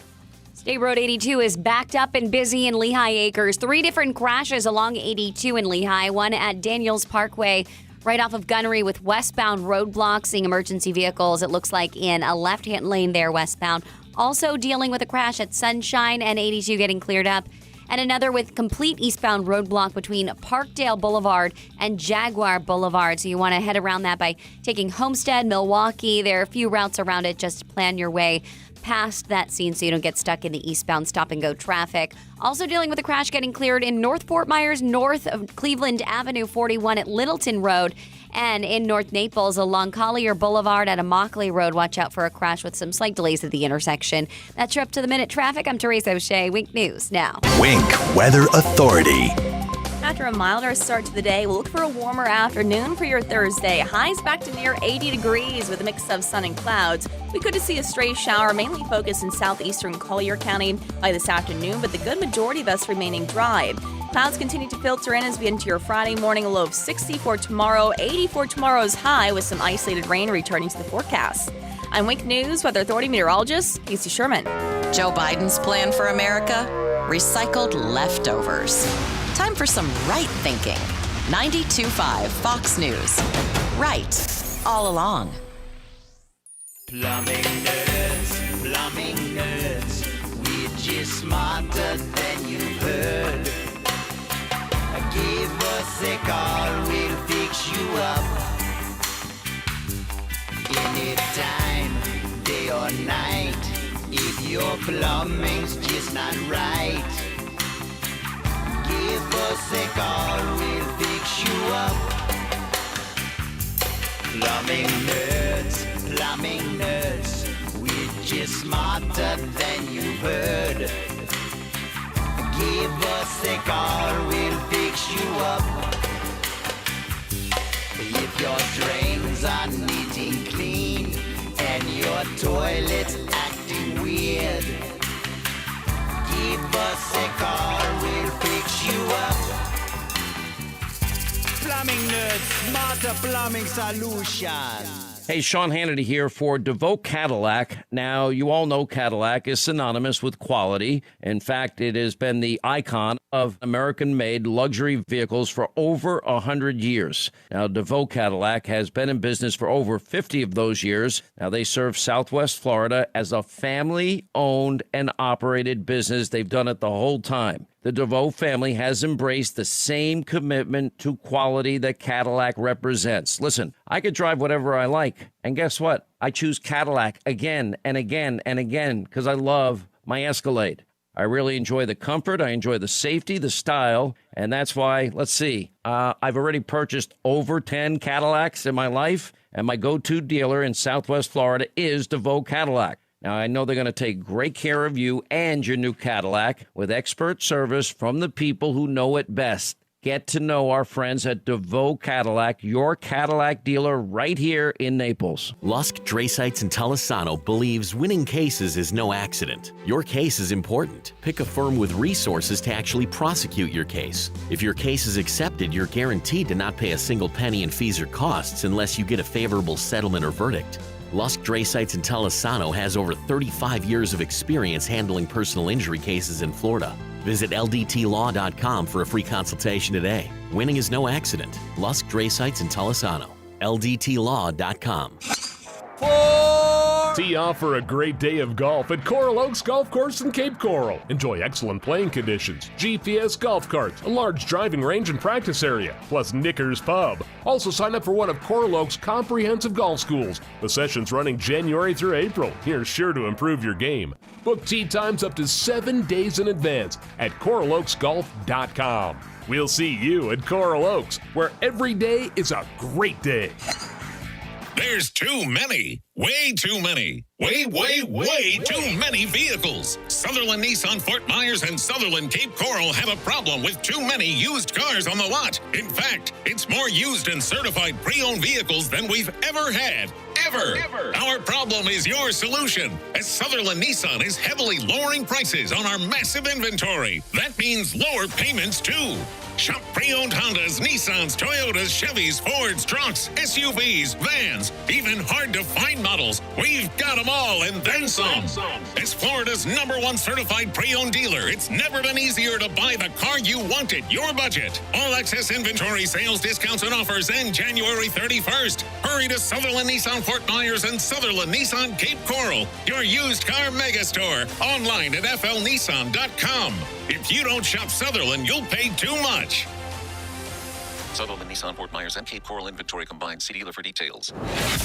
State Road 82 is backed up and busy in Lehigh Acres. 3 different crashes along 82 in Lehigh, one at Daniels Parkway, right off of Gunnery with westbound roadblocks, seeing emergency vehicles, it looks like, in a left-hand lane there westbound. Also dealing with a crash at Sunshine and 82 getting cleared up. And another with complete eastbound roadblock between Parkdale Boulevard and Jaguar Boulevard. So you want to head around that by taking Homestead, Milwaukee. There are a few routes around it. Just plan your way past that scene so you don't get stuck in the eastbound stop-and-go traffic. Also dealing with a crash getting cleared in North Fort Myers, north of Cleveland Avenue 41 at Littleton Road, and in North Naples along Collier Boulevard at Immokalee Road. Watch out for a crash with some slight delays at the intersection. That's your up-to-the-minute traffic. I'm Therese O'Shea. Wink News now. Wink Weather Authority. After a milder start to the day, we'll look for a warmer afternoon for your Thursday. Highs back to near 80 degrees with a mix of sun and clouds. We could see a stray shower, mainly focused in southeastern Collier County by this afternoon, but the good majority of us remaining dry. Clouds continue to filter in as we enter your Friday morning, a low of 60 for tomorrow, 80 for tomorrow's high with some isolated rain returning to the forecast. I'm Wink News Weather Authority meteorologist Casey Sherman. Joe Biden's plan for America? Recycled leftovers. Time for some right thinking. 92.5 Fox News. Right all along. Plumbing nerds, we're just smarter than you've heard. Give us a call, we'll fix you up. Anytime, day or night, if your plumbing's just not right. Give us a call, we'll fix you up. Plumbing nerds, we're just smarter than you've heard. Give us a call, we'll fix you up. If your drains are neat and clean and your toilet's acting weird, give us a call, we'll fix you up. Plumbing Nerds, smarter plumbing solutions. Hey, Sean Hannity here for DeVoe Cadillac. Now, you all know Cadillac is synonymous with quality. In fact, it has been the icon of American-made luxury vehicles for over 100 years. Now, DeVoe Cadillac has been in business for over 50 of those years. Now, they serve Southwest Florida as a family-owned and operated business. They've done it the whole time. The DeVoe family has embraced the same commitment to quality that Cadillac represents. Listen, I could drive whatever I like. And guess what? I choose Cadillac again and again and again because I love my Escalade. I really enjoy the comfort. I enjoy the safety, the style. And that's why, let's see, I've already purchased over 10 Cadillacs in my life. And my go-to dealer in Southwest Florida is DeVoe Cadillac. Now, I know they're going to take great care of you and your new Cadillac with expert service from the people who know it best. Get to know our friends at DeVoe Cadillac, your Cadillac dealer right here in Naples. Lusk, Drasites, and Talisano believes winning cases is no accident. Your case is important. Pick a firm with resources to actually prosecute your case. If your case is accepted, you're guaranteed to not pay a single penny in fees or costs unless you get a favorable settlement or verdict. Lusk Draysites in Telesano has over 35 years of experience handling personal injury cases in Florida. Visit ldtlaw.com for a free consultation today. Winning is no accident. Lusk Draysites in Telesano. ldtlaw.com. Tee off for a great day of golf at Coral Oaks Golf Course in Cape Coral. Enjoy excellent playing conditions, GPS golf carts, a large driving range and practice area, plus Knickers Pub. Also sign up for one of Coral Oaks' comprehensive golf schools. The session's running January through April. You're sure to improve your game. Book tee times up to 7 days in advance at coraloaksgolf.com. We'll see you at Coral Oaks, where every day is a great day. There's too many. Way too many. Way too many vehicles. Sutherland Nissan Fort Myers and Sutherland Cape Coral have a problem with too many used cars on the lot. In fact, it's more used and certified pre-owned vehicles than we've ever had. Ever. Our problem is your solution, as Sutherland Nissan is heavily lowering prices on our massive inventory. That means lower payments too. Shop pre-owned Hondas, Nissans, Toyotas, Chevys, Fords, trucks, SUVs, vans, even hard-to-find models. We've got them all and then some. As Florida's #1 certified pre-owned dealer, it's never been easier to buy the car you wanted, your budget. All access inventory, sales discounts, and offers end January 31st. Hurry to Sutherland Nissan Fort Myers and Sutherland Nissan Cape Coral, your used car megastore. Online at flnissan.com. If you don't shop Sutherland, you'll pay too much. Sutherland Nissan Fort Myers and Cape Coral inventory combined. See dealer for details.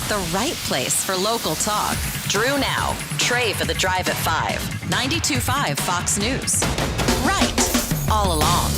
The right place for local talk. Drew now. Trey for the drive at 5. 92.5 Fox News. Right. All along.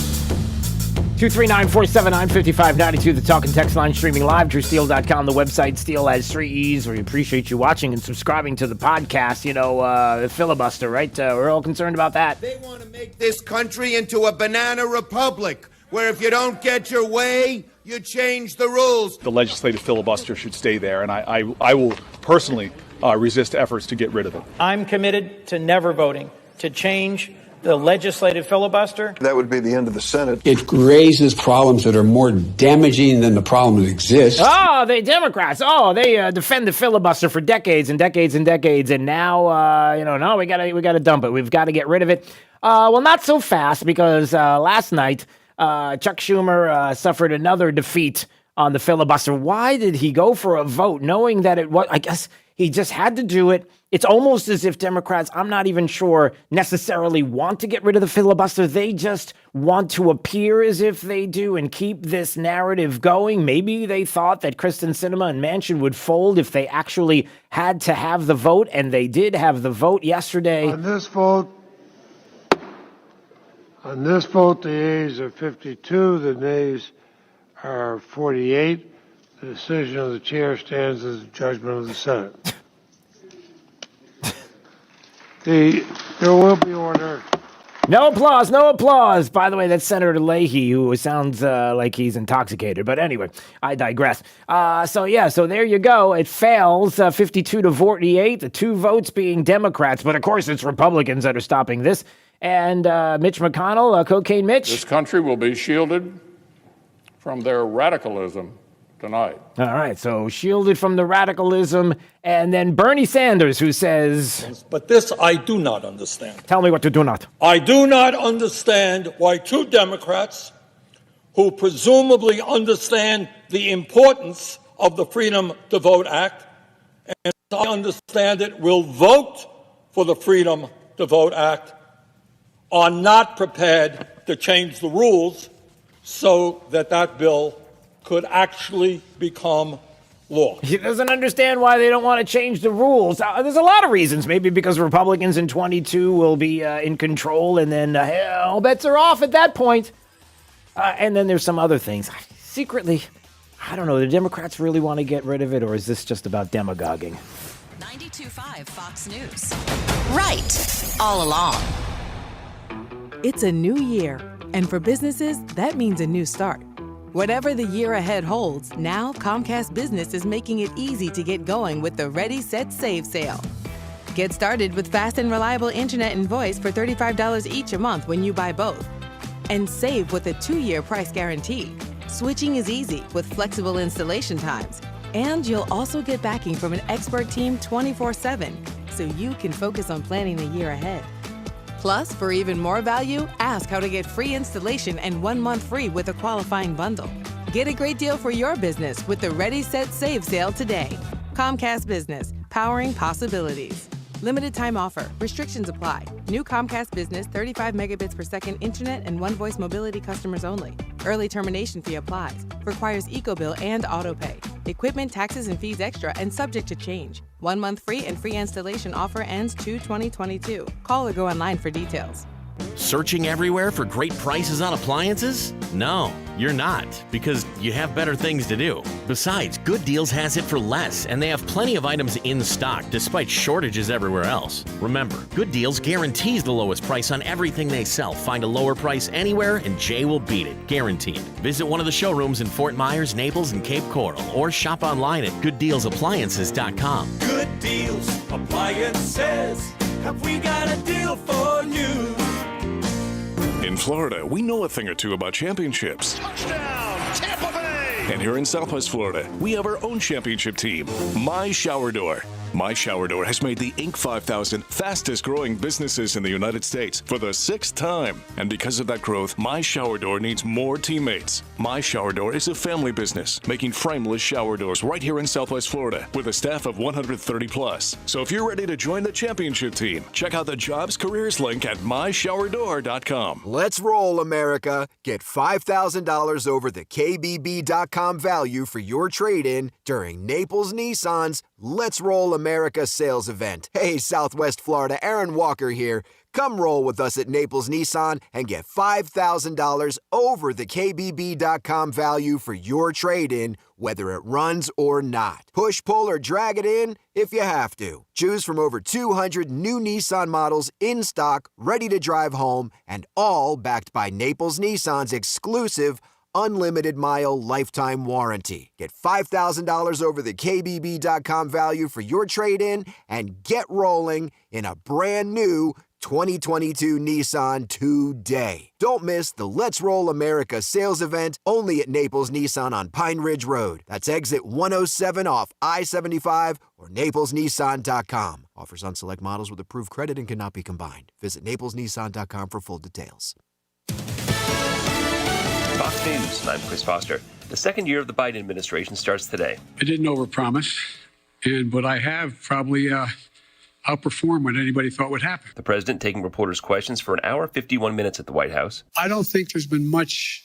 239-479-5592, the talk and text line, streaming live, drewsteele.com, the website, Steele has 3 E's. We appreciate you watching and subscribing to the podcast. The filibuster, right? We're all concerned about that. They want to make this country into a banana republic, where if you don't get your way, you change the rules. The legislative filibuster should stay there, and I will personally resist efforts to get rid of it. I'm committed to never voting to change the legislative filibuster. That would be the end of the Senate. It raises problems that are more damaging than the problem that exists. The Democrats, they defend the filibuster for decades and decades and decades, and now, no, we gotta dump it. We've got to get rid of it. Well, not so fast, because last night, Chuck Schumer suffered another defeat on the filibuster. Why did he go for a vote knowing that it was, I guess he just had to do it. It's almost as if Democrats, I'm not even sure, necessarily want to get rid of the filibuster. They just want to appear as if they do and keep this narrative going. Maybe they thought that Kristen Sinema and Manchin would fold if they actually had to have the vote, and they did have the vote yesterday. On this vote, the yeas are 52, the nays are 48. The decision of the chair stands as a judgment of the Senate. There will be order. No applause, no applause. By the way, that's Senator Leahy, who sounds like he's intoxicated. But anyway, I digress. So there you go. It fails 52 to 48, the 2 votes being Democrats. But of course, it's Republicans that are stopping this. And Mitch McConnell, Cocaine Mitch. This country will be shielded from their radicalism tonight. All right, so shielded from the radicalism. And then Bernie Sanders, who says... But this I do not understand. Tell me what you do not. I do not understand why 2 Democrats who presumably understand the importance of the Freedom to Vote Act, and I understand it, will vote for the Freedom to Vote Act, are not prepared to change the rules so that bill could actually become law. He doesn't understand why they don't want to change the rules. There's a lot of reasons. Maybe because Republicans in 22 will be in control, and then all bets are off at that point. And then there's some other things. Secretly, I don't know, the Democrats really want to get rid of it, or is this just about demagoguing? 92.5 Fox News. Right. All along. It's a new year, and for businesses, that means a new start. Whatever the year ahead holds, now Comcast Business is making it easy to get going with the Ready, Set, Save sale. Get started with fast and reliable internet and voice for $35 each a month when you buy both. And save with a 2-year price guarantee. Switching is easy with flexible installation times. And you'll also get backing from an expert team 24/7, so you can focus on planning the year ahead. Plus, for even more value, ask how to get free installation and 1 month free with a qualifying bundle. Get a great deal for your business with the Ready, Set, Save sale today. Comcast Business, powering possibilities. Limited time offer. Restrictions apply. New Comcast Business 35 megabits per second internet and one voice mobility customers only. Early termination fee applies. Requires EcoBill and autopay. Equipment, taxes, and fees extra and subject to change. 1 month free and free installation offer ends 2/2022. Call or go online for details. Searching everywhere for great prices on appliances? No, you're not, because you have better things to do. Besides, Good Deals has it for less, and they have plenty of items in stock despite shortages everywhere else. Remember, Good Deals guarantees the lowest price on everything they sell. Find a lower price anywhere, and Jay will beat it, guaranteed. Visit one of the showrooms in Fort Myers, Naples, and Cape Coral, or shop online at gooddealsappliances.com. Good Deals Appliances. Have we got a deal for you? In Florida, we know a thing or two about championships. Touchdown, Tampa Bay! And here in Southwest Florida, we have our own championship team, My Shower Door. My Shower Door has made the Inc. 5000 fastest growing businesses in the United States for the 6th time. And because of that growth, My Shower Door needs more teammates. My Shower Door is a family business making frameless shower doors right here in Southwest Florida with a staff of 130 plus. So if you're ready to join the championship team, check out the jobs careers link at myShowerDoor.com. Let's roll, America. Get $5,000 over the KBB.com value for your trade-in during Naples Nissan's Let's Roll America sales event. Hey, Southwest Florida, Aaron Walker here. Come roll with us at Naples Nissan and get $5,000 over the KBB.com value for your trade-in, whether it runs or not. Push, pull, or drag it in if you have to. Choose from over 200 new Nissan models in stock, ready to drive home, and all backed by Naples Nissan's exclusive unlimited mile lifetime warranty. Get $5,000 over the KBB.com value for your trade-in and get rolling in a brand new 2022 Nissan today. Don't miss the Let's Roll America sales event only at Naples Nissan on Pine Ridge Road. That's exit 107 off I-75 or naplesnissan.com. Offers on select models with approved credit and cannot be combined. Visit naplesnissan.com for full details. Fox News, I'm Chris Foster. The second year of the Biden administration starts today. I didn't overpromise, and what I have probably outperformed what anybody thought would happen. The president taking reporters' questions for an hour, 51 minutes at the White House. I don't think there's been much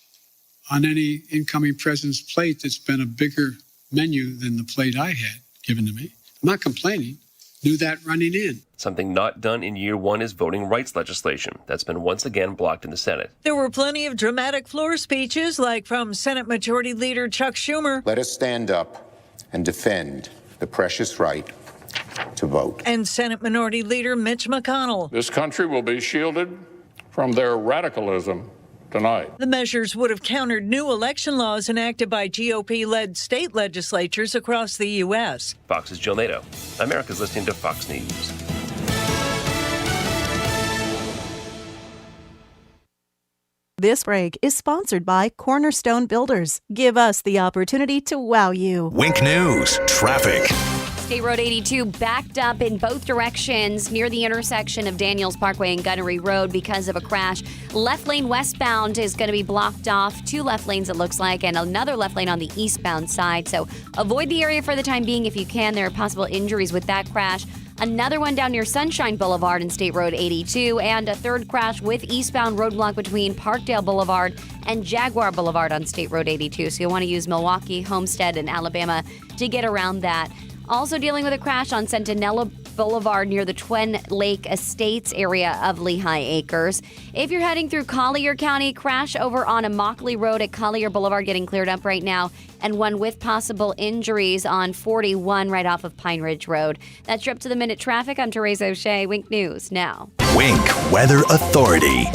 on any incoming president's plate that's been a bigger menu than the plate I had given to me. I'm not complaining. Knew that running in. Something not done in year one is voting rights legislation. That's been once again blocked in the Senate. There were plenty of dramatic floor speeches, like from Senate Majority Leader Chuck Schumer. Let us stand up and defend the precious right to vote. And Senate Minority Leader Mitch McConnell. This country will be shielded from their radicalism tonight. The measures would have countered new election laws enacted by GOP-led state legislatures across the U.S. Fox's Jill Nato. America's listening to Fox News. This break is sponsored by Cornerstone Builders. Give us the opportunity to wow you. Wink News, traffic. State Road 82 backed up in both directions near the intersection of Daniels Parkway and Gunnery Road because of a crash. Left lane westbound is going to be blocked off. 2 left lanes, it looks like, and another left lane on the eastbound side. So avoid the area for the time being if you can. There are possible injuries with that crash. Another one down near Sunshine Boulevard and State Road 82, and a third crash with eastbound roadblock between Parkdale Boulevard and Jaguar Boulevard on State Road 82. So you'll want to use Milwaukee, Homestead, and Alabama to get around that. Also dealing with a crash on Centinela Boulevard near the Twin Lake Estates area of Lehigh Acres. If you're heading through Collier County, crash over on Immokalee Road at Collier Boulevard getting cleared up right now, and one with possible injuries on 41 right off of Pine Ridge Road. That's your up-to-the-minute traffic. I'm Therese O'Shea. Wink News now. Wink Weather Authority.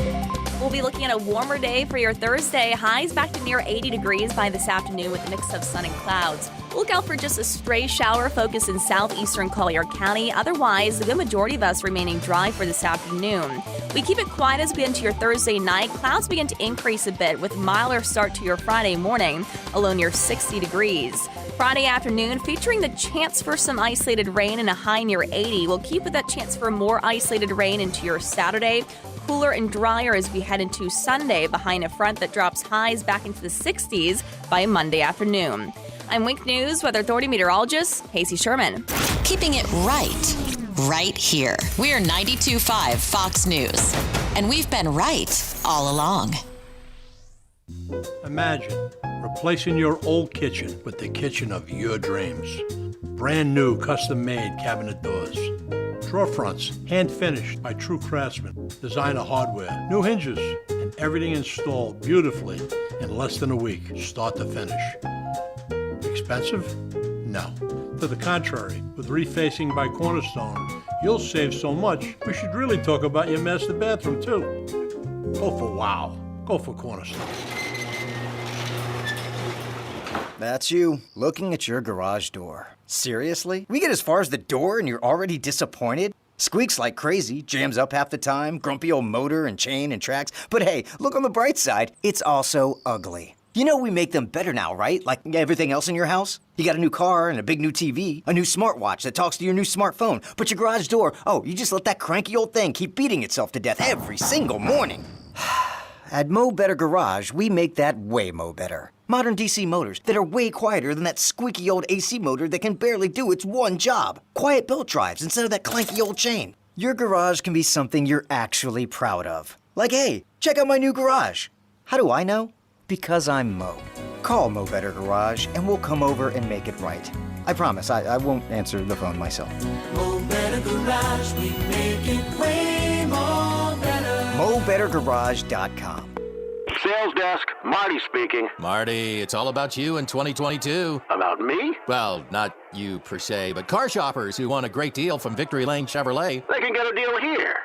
We'll be looking at a warmer day for your Thursday. Highs back to near 80 degrees by this afternoon with a mix of sun and clouds. Look out for just a stray shower focus in southeastern Collier County. Otherwise, the good majority of us remaining dry for this afternoon. We keep it quiet as we get into your Thursday night. Clouds begin to increase a bit with milder start to your Friday morning, a low near 60 degrees. Friday afternoon featuring the chance for some isolated rain and a high near 80. We'll keep with that chance for more isolated rain into your Saturday. Cooler and drier as we head into Sunday behind a front that drops highs back into the 60s by Monday afternoon. I'm Wink News Weather Authority meteorologist Casey Sherman. Keeping it right here. We're 92.5 Fox News. And we've been right all along. Imagine replacing your old kitchen with the kitchen of your dreams. Brand new custom-made cabinet doors. Drawer fronts, hand-finished by true craftsmen. Designer hardware, new hinges, and everything installed beautifully in less than a week, start to finish. Expensive? No. To the contrary, with refacing by Cornerstone, you'll save so much, we should really talk about your master bathroom, too. Go for wow. Go for Cornerstone. That's you, looking at your garage door. Seriously? We get as far as the door and you're already disappointed? Squeaks like crazy, jams up half the time, grumpy old motor and chain and tracks. But hey, look on the bright side, it's also ugly. You know we make them better now, right? Like everything else in your house? You got a new car and a big new TV, a new smartwatch that talks to your new smartphone. But your garage door, oh, you just let that cranky old thing keep beating itself to death every single morning. At Mo Better Garage, we make that way mo better. Modern DC motors that are way quieter than that squeaky old AC motor that can barely do its one job. Quiet belt drives instead of that clanky old chain. Your garage can be something you're actually proud of. Like, hey, check out my new garage. How do I know? Because I'm Mo. Call Mo Better Garage and we'll come over and make it right. I promise, I won't answer the phone myself. Mo Better Garage, we make it way more better. MoBetterGarage.com. Sales desk, Marty speaking. Marty, it's all about you in 2022. About me? Well, not you per se, but car shoppers who want a great deal from Victory Lane Chevrolet. They can get a deal here.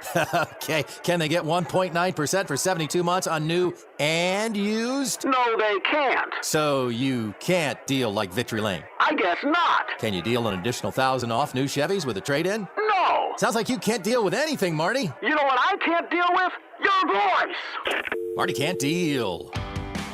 Okay, can they get 1.9% for 72 months on new and used? No, they can't. So you can't deal like Victory Lane? I guess not. Can you deal an additional $1,000 off new Chevys with a trade-in? No. Sounds like you can't deal with anything, Marty. You know what I can't deal with? Your voice. Marty can't deal.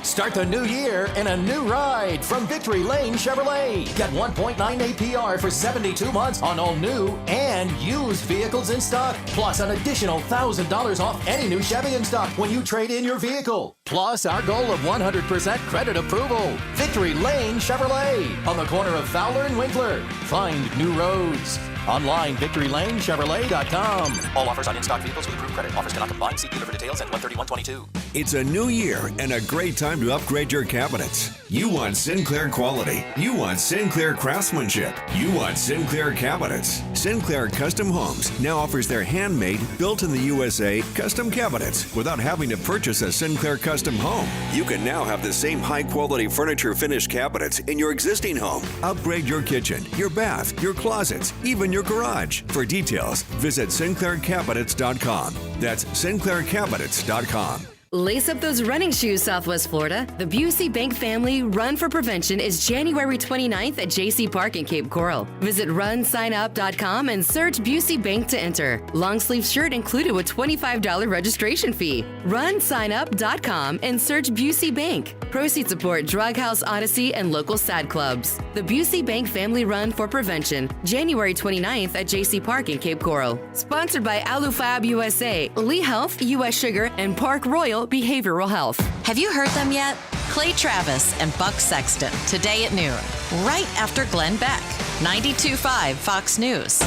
Start the new year in a new ride from Victory Lane Chevrolet. Get 1.9 APR for 72 months on all new and used vehicles in stock. Plus an additional $1,000 off any new Chevy in stock when you trade in your vehicle. Plus our goal of 100% credit approval. Victory Lane Chevrolet on the corner of Fowler and Winkler. Find new roads. Online, VictoryLaneChevrolet.com. All offers on in-stock vehicles with approved credit. Offers cannot combine. See dealer for details at 131.22. It's a new year and a great time to upgrade your cabinets. You want Sinclair quality. You want Sinclair craftsmanship. You want Sinclair cabinets. Sinclair Custom Homes now offers their handmade, built in the USA custom cabinets without having to purchase a Sinclair custom home. You can now have the same high-quality furniture finished cabinets in your existing home. Upgrade your kitchen, your bath, your closets, even your garage. For details, visit SinclairCabinets.com. That's SinclairCabinets.com. Lace up those running shoes, Southwest Florida. The Busey Bank Family Run for Prevention is January 29th at JC Park in Cape Coral. Visit runsignup.com and search Busey Bank to enter. Long sleeve shirt included with $25 registration fee. Runsignup.com and search Busey Bank. Proceeds support Drug House Odyssey and local SAD clubs. The Busey Bank Family Run for Prevention, January 29th at JC Park in Cape Coral. Sponsored by AluFab USA, Lee Health, U.S. Sugar, and Park Royal Behavioral Health. Have you heard them yet? Clay Travis and Buck Sexton, today at noon, right after Glenn Beck. 92.5 Fox News.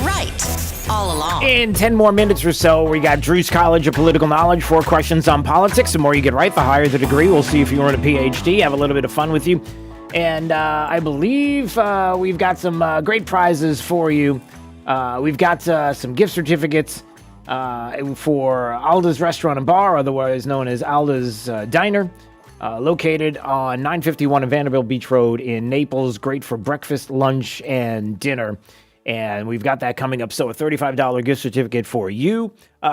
Right, all along. In 10 more minutes or so, we got Drew's College of Political Knowledge, 4 questions on politics. The more you get right, the higher the degree. We'll see if you earn a PhD, have a little bit of fun with you. And I believe we've got some great prizes for you. We've got some gift certificates for Alda's Restaurant and Bar, otherwise known as Alda's Diner, located on 951 on Vanderbilt Beach Road in Naples. Great for breakfast, lunch, and dinner. And we've got that coming up. So a $35 gift certificate for you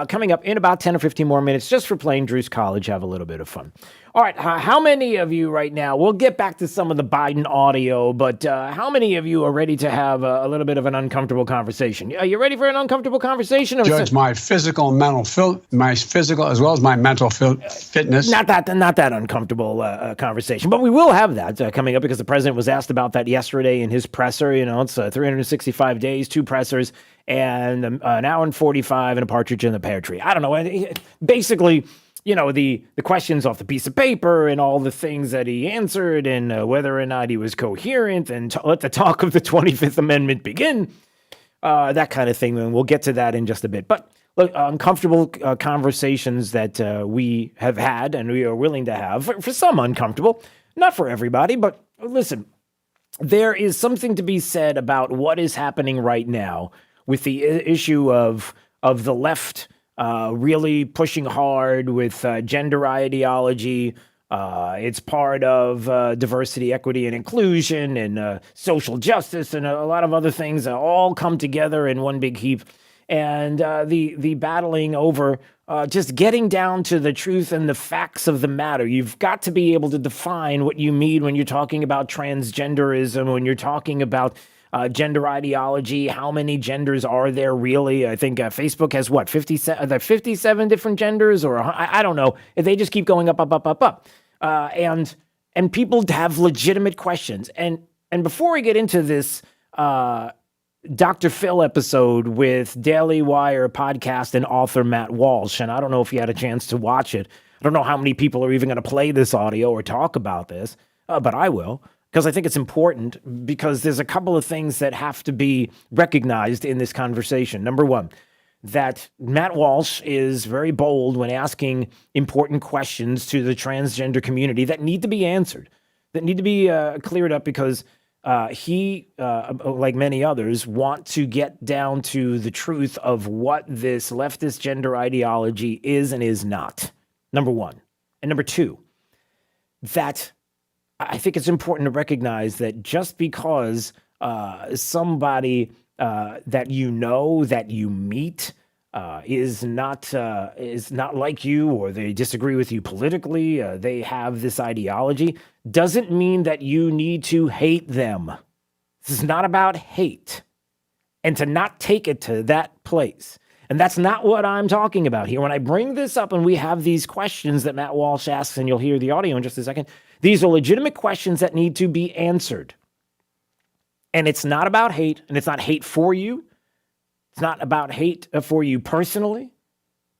coming up in about 10 or 15 more minutes just for playing Drew's College. Have a little bit of fun. All right, how many of you right now, we'll get back to some of the Biden audio, but how many of you are ready to have a little bit of an uncomfortable conversation? Are you ready for an uncomfortable conversation? Judge, my physical and mental, my physical as well as my mental fitness. Not that uncomfortable conversation, but we will have that coming up because the president was asked about that yesterday in his presser. You know, it's 365 days, 2 pressers, and an hour and 45 and a partridge in the pear tree. I don't know. Basically, you know, the questions off the piece of paper and all the things that he answered and whether or not he was coherent and let the talk of the 25th Amendment begin, that kind of thing. And we'll get to that in just a bit. But look, uncomfortable conversations that we have had and we are willing to have, for some uncomfortable, not for everybody, but listen, there is something to be said about what is happening right now with the issue of the left really pushing hard with gender ideology. It's part of diversity, equity, and inclusion and social justice and a lot of other things that all come together in one big heap. And the battling over just getting down to the truth and the facts of the matter. You've got to be able to define what you mean when you're talking about transgenderism, when you're talking about gender ideology. How many genders are there really? I think Facebook has 57 different genders, or I don't know. They just keep going up. And people have legitimate questions. And before we get into this Dr. Phil episode with Daily Wire podcast and author Matt Walsh, and I don't know if you had a chance to watch it. I don't know how many people are even going to play this audio or talk about this, but I will. Because I think it's important, because there's a couple of things that have to be recognized in this conversation. Number one, that Matt Walsh is very bold when asking important questions to the transgender community that need to be answered, that need to be cleared up, because he, like many others, want to get down to the truth of what this leftist gender ideology is and is not. Number one. And number two, that I think it's important to recognize that just because somebody that you know, that you meet, is not like you, or they disagree with you politically, they have this ideology, doesn't mean that you need to hate them. This is not about hate, and to not take it to that place. And that's not what I'm talking about here. When I bring this up and we have these questions that Matt Walsh asks, and you'll hear the audio in just a second, these are legitimate questions that need to be answered. And it's not about hate, and it's not hate for you. It's not about hate for you personally.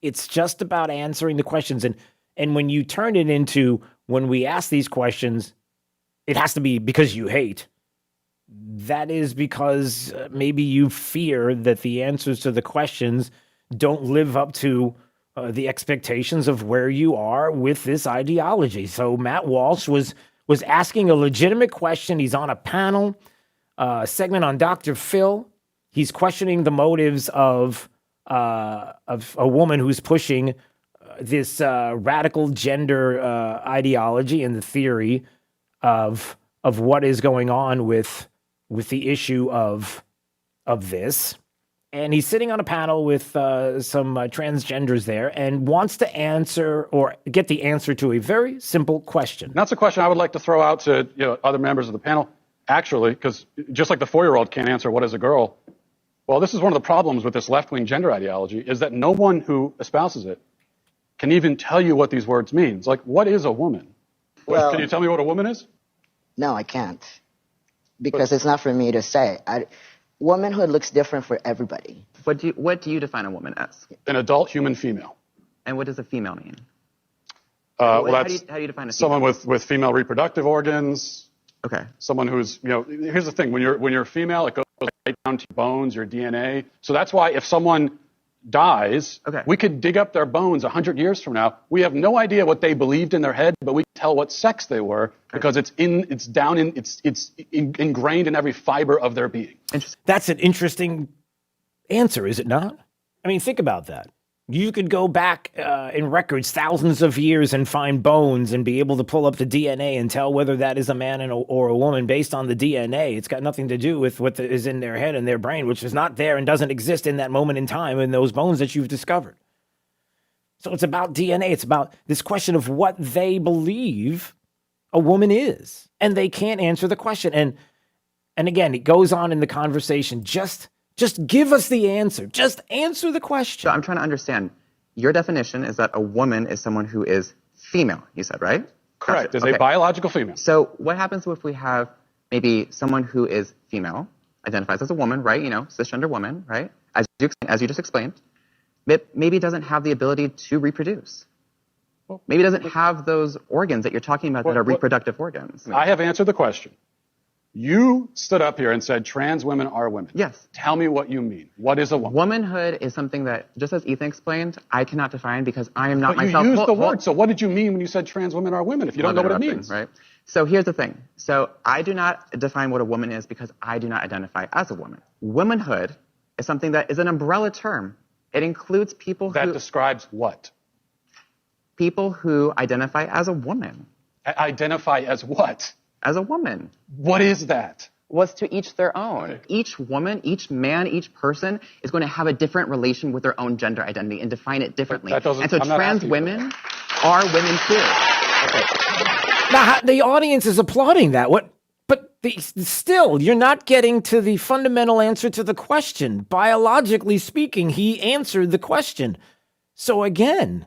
It's just about answering the questions. And when you turn it into, when we ask these questions, it has to be because you hate. That is because maybe you fear that the answers to the questions don't live up to the expectations of where you are with this ideology. So Matt Walsh was asking a legitimate question. He's on a panel segment on Dr. Phil. He's questioning the motives of a woman who's pushing this radical gender ideology and the theory of what is going on with the issue of this. And he's sitting on a panel with some transgenders there and wants to answer or get the answer to a very simple question. That's a question I would like to throw out to other members of the panel, actually, because just like the 4-year-old can't answer what is a girl. Well, this is one of the problems with this left-wing gender ideology, is that no one who espouses it can even tell you what these words mean. Like, what is a woman? Well, can you tell me what a woman is? No, I can't. Because it's not for me to say. Womanhood looks different for everybody. What do you define a woman as? An adult human female. And what does a female mean? Well, how that's do you define a female? someone with female reproductive organs. Okay. Someone who's, here's the thing. When you're female, it goes right down to your bones, your DNA. So that's why if someone dies, we could dig up their bones 100 years from now. We have no idea what they believed in their head, but we can tell what sex they were because it's ingrained in every fiber of their being. That's an interesting answer, is it not? I mean, think about that. You could go back in records thousands of years and find bones and be able to pull up the DNA and tell whether that is a man or a woman based on the DNA. It's got nothing to do with what is in their head and their brain, which is not there and doesn't exist in that moment in time in those bones that you've discovered. So it's about DNA. It's about this question of what they believe a woman is. And they can't answer the question. And again, it goes on in the conversation. Just give us the answer. Just answer the question. So I'm trying to understand. Your definition is that a woman is someone who is female, you said, right? Correct. Is a biological female. So what happens if we have maybe someone who is female, identifies as a woman, right? You know, cisgender woman, right? As you just explained, but maybe doesn't have the ability to reproduce. Maybe doesn't have those organs that you're talking about that are reproductive organs. I have answered the question. You stood up here and said trans women are women. Yes. Tell me what you mean. What is a woman? Womanhood is something that, just as Ethan explained, I cannot define because I am not but myself. You used the word. So what did you mean when you said trans women are women if you don't know what it means? Right. So here's the thing. So I do not define what a woman is because I do not identify as a woman. Womanhood is something that is an umbrella term. It includes people that describes what? People who identify as a woman. Identify as what? As a woman. What is that? Was to each their own. Okay. Each woman, each man, each person is going to have a different relation with their own gender identity and define it differently. And so trans women are women too. Okay. Now, the audience is applauding that. Still, you're not getting to the fundamental answer to the question. Biologically speaking, he answered the question. So again,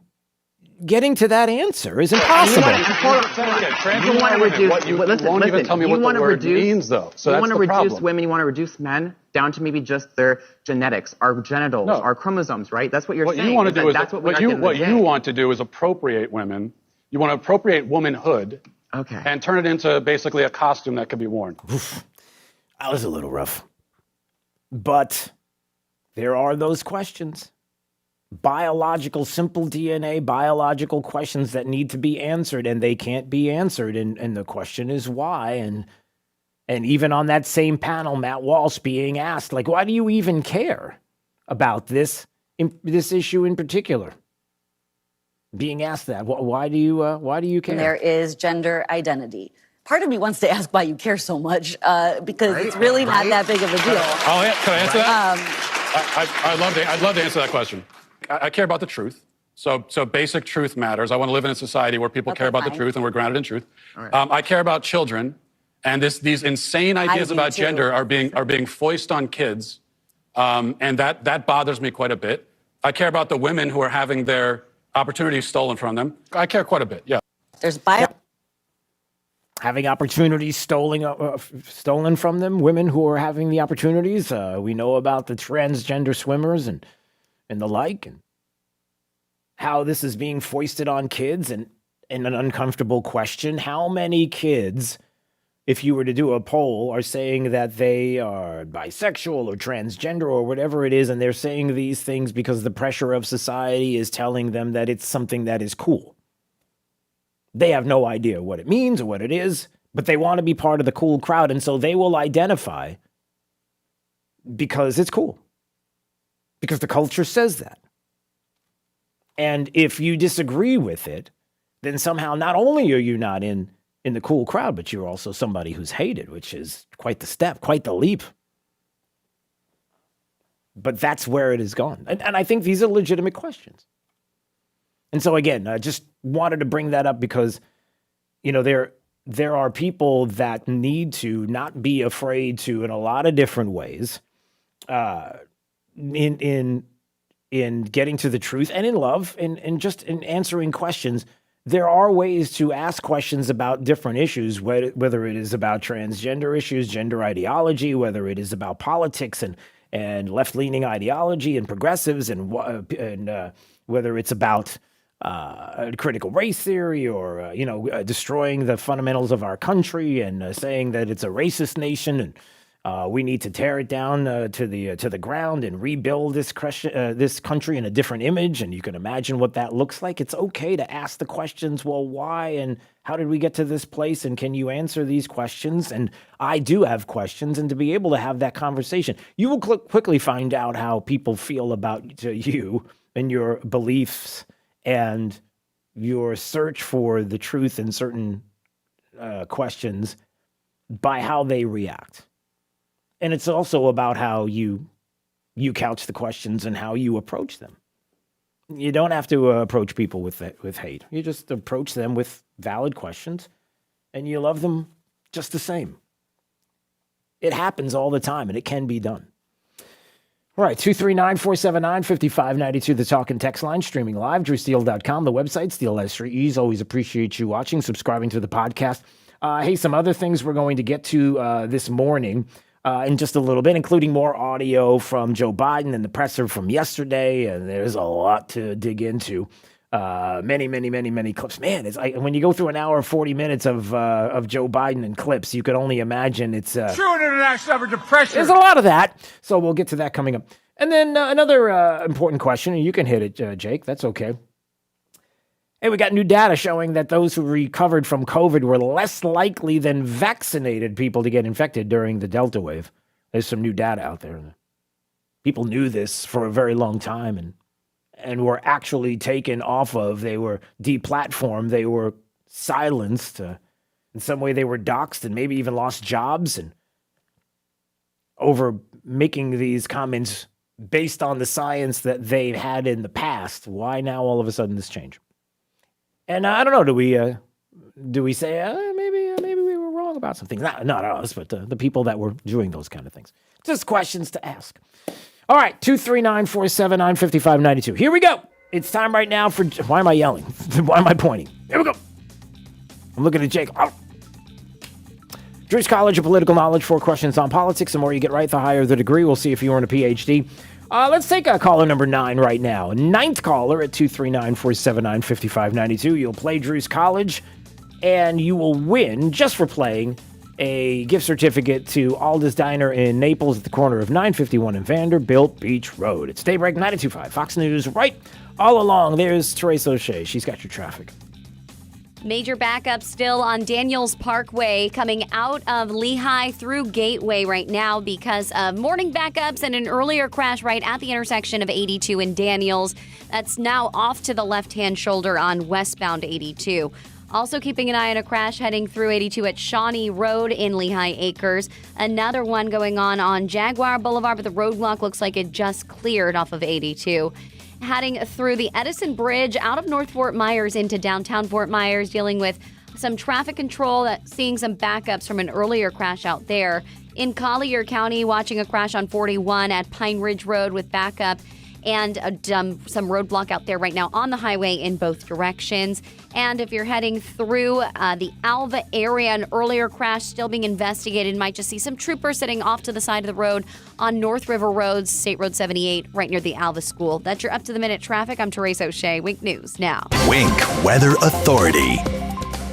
getting to that answer is impossible. You want to reduce, you won't even tell me what the word means, though. So you want to reduce problem. Women, you want to reduce men down to maybe just their genetics, our genitals, our chromosomes, right? That's what you're saying. You want to do that's what you want to do is appropriate women. You want to appropriate womanhood. Okay. And turn it into basically a costume that could be worn. Oof. That was a little rough. But there are those questions. Biological, simple DNA, biological questions that need to be answered, and they can't be answered. And the question is why. And even on that same panel, Matt Walsh being asked, like, why do you even care about this issue in particular? Being asked that, why do you care? There is gender identity. Part of me wants to ask why you care so much, because it's really not that big of a deal. Can I answer that? I'd love to answer that question. I care about the truth. So basic truth matters. I want to live in a society where people care about the truth and we're grounded in truth. Right. I care about children, and these insane ideas about gender are being foisted on kids, and that bothers me quite a bit. I care about the women who are having their opportunities stolen from them. I care quite a bit. Yeah. There's having opportunities stolen from them. Women who are having the opportunities. We know about the transgender swimmers and the like, and how this is being foisted on kids. And an uncomfortable question: how many kids, if you were to do a poll, are saying that they are bisexual or transgender or whatever it is, and they're saying these things because the pressure of society is telling them that it's something that is cool? They have no idea what it means or what it is, but they want to be part of the cool crowd, and so they will identify because it's cool, because the culture says that. And if you disagree with it, then somehow not only are you not in the cool crowd, but you're also somebody who's hated, which is quite the step, quite the leap. But that's where it has gone. And I think these are legitimate questions. And so again, I just wanted to bring that up because, you know, there are people that need to not be afraid to, in a lot of different ways, in getting to the truth and in love and just in answering questions. There are ways to ask questions about different issues, whether it is about transgender issues, gender ideology, whether it is about politics and left-leaning ideology and progressives, and whether it's about critical race theory or destroying the fundamentals of our country and saying that it's a racist nation and we need to tear it down to the ground and rebuild this country in a different image. And you can imagine what that looks like. It's okay to ask the questions. Well, why and how did we get to this place? And can you answer these questions? And I do have questions. And to be able to have that conversation, you will quickly find out how people feel about you and your beliefs and your search for the truth in certain questions by how they react. And it's also about how you couch the questions and how you approach them. You don't have to approach people with hate. You just approach them with valid questions, and you love them just the same. It happens all the time, and it can be done. All right, 239-479-5592, the talk and text line, streaming live, drewsteele.com, the website, Steele S. Ease. Always appreciate you watching, subscribing to the podcast. Hey, some other things we're going to get to this morning in just a little bit, including more audio from Joe Biden and the presser from yesterday, and there's a lot to dig into. Many clips. Man, it's when you go through an hour, 40 minutes of Joe Biden and clips, you could only imagine it's true international average of pressure. There's a lot of that, so we'll get to that coming up. And then another important question, and you can hit it, Jake. That's okay. Hey, we got new data showing that those who recovered from COVID were less likely than vaccinated people to get infected during the Delta wave. There's some new data out there. People knew this for a very long time, and were actually taken off of. They were deplatformed. They were silenced. In some way, they were doxxed and maybe even lost jobs and over making these comments based on the science that they had in the past. Why now all of a sudden this change? And I don't know. Do we say maybe we were wrong about some things? Not us, but the people that were doing those kind of things. Just questions to ask. All right, 239-479-5592. Here we go. It's time right now for... Why am I yelling? Why am I pointing? Here we go. I'm looking at Jake. Oh. Drew's College of Political Knowledge, 4 questions on politics. The more you get right, the higher the degree. We'll see if you earn a PhD. Let's take caller number 9 right now. 9th caller at 239-479-5592. You'll play Drew's College, and you will win, just for playing, a gift certificate to Alda's Diner in Naples at the corner of 951 and Vanderbilt Beach Road. It's Daybreak 92.5 Fox News right all along. There's Teresa O'Shea. She's got your traffic. Major backup still on Daniels Parkway coming out of Lehigh through Gateway right now because of morning backups and an earlier crash right at the intersection of 82 and Daniels. That's now off to the left-hand shoulder on westbound 82. Also keeping an eye on a crash heading through 82 at Shawnee Road in Lehigh Acres. Another one going on Jaguar Boulevard, but the roadblock looks like it just cleared off of 82. Heading through the Edison Bridge out of North Fort Myers into downtown Fort Myers, dealing with some traffic control, seeing some backups from an earlier crash out there. In Collier County, watching a crash on 41 at Pine Ridge Road with backup. And some roadblock out there right now on the highway in both directions. And if you're heading through the Alva area, an earlier crash still being investigated. Might just see some troopers sitting off to the side of the road on North River Road, State Road 78, right near the Alva School. That's your up-to-the-minute traffic. I'm Teresa O'Shea. Wink News now. Wink Weather Authority.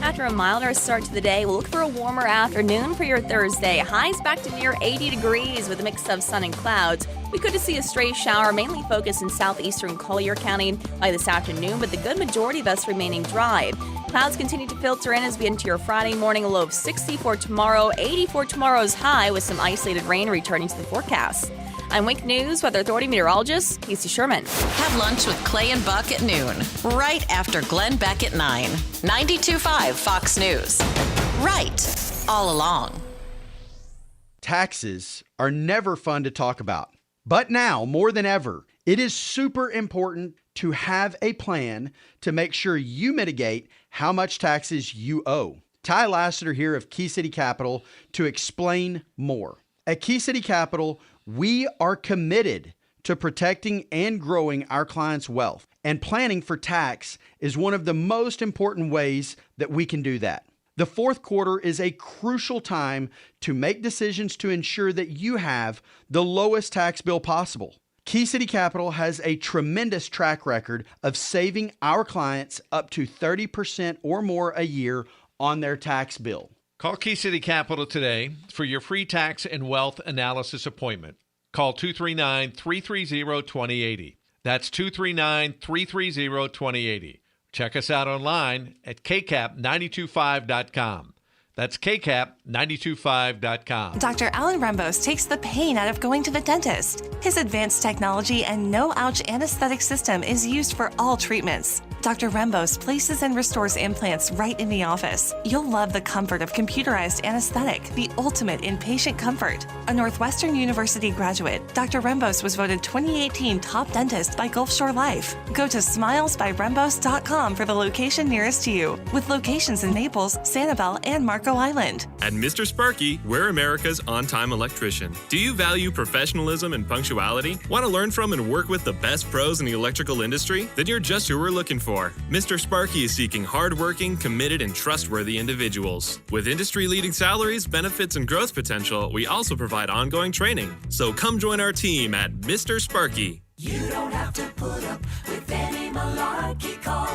After a milder start to the day, we'll look for a warmer afternoon for your Thursday. Highs back to near 80 degrees with a mix of sun and clouds. We could see a stray shower, mainly focused in southeastern Collier County by this afternoon, but the good majority of us remaining dry. Clouds continue to filter in as we enter your Friday morning, a low of 60 for tomorrow, 80 for tomorrow's high, with some isolated rain returning to the forecast. I'm Wink News Weather Authority meteorologist Casey Sherman. Have lunch with Clay and Buck at noon, right after Glenn Beck at 9. 92.5 Fox News. Right all along. Taxes are never fun to talk about. But now, more than ever, it is super important to have a plan to make sure you mitigate how much taxes you owe. Ty Lassiter here of Key City Capital to explain more. At Key City Capital, we are committed to protecting and growing our clients' wealth, and planning for tax is one of the most important ways that we can do that. The fourth quarter is a crucial time to make decisions to ensure that you have the lowest tax bill possible. Key City Capital has a tremendous track record of saving our clients up to 30% or more a year on their tax bill. Call Key City Capital today for your free tax and wealth analysis appointment. Call 239-330-2080. That's 239-330-2080. Check us out online at kcap925.com. That's kcap 925.com. Dr. Alan Rembos takes the pain out of going to the dentist. His advanced technology and no-ouch anesthetic system is used for all treatments. Dr. Rembos places and restores implants right in the office. You'll love the comfort of computerized anesthetic, the ultimate in patient comfort. A Northwestern University graduate, Dr. Rembos was voted 2018 top dentist by Gulf Shore Life. Go to smilesbyrembos.com for the location nearest to you, with locations in Naples, Sanibel, and Marco Island. At Mr. Sparky, we're America's on-time electrician. Do you value professionalism and punctuality? Want to learn from and work with the best pros in the electrical industry? Then you're just who we're looking for. Mr. Sparky is seeking hardworking, committed, and trustworthy individuals. With industry-leading salaries, benefits, and growth potential, we also provide ongoing training. So come join our team at Mr. Sparky. You don't have to put up with any malarkey. Call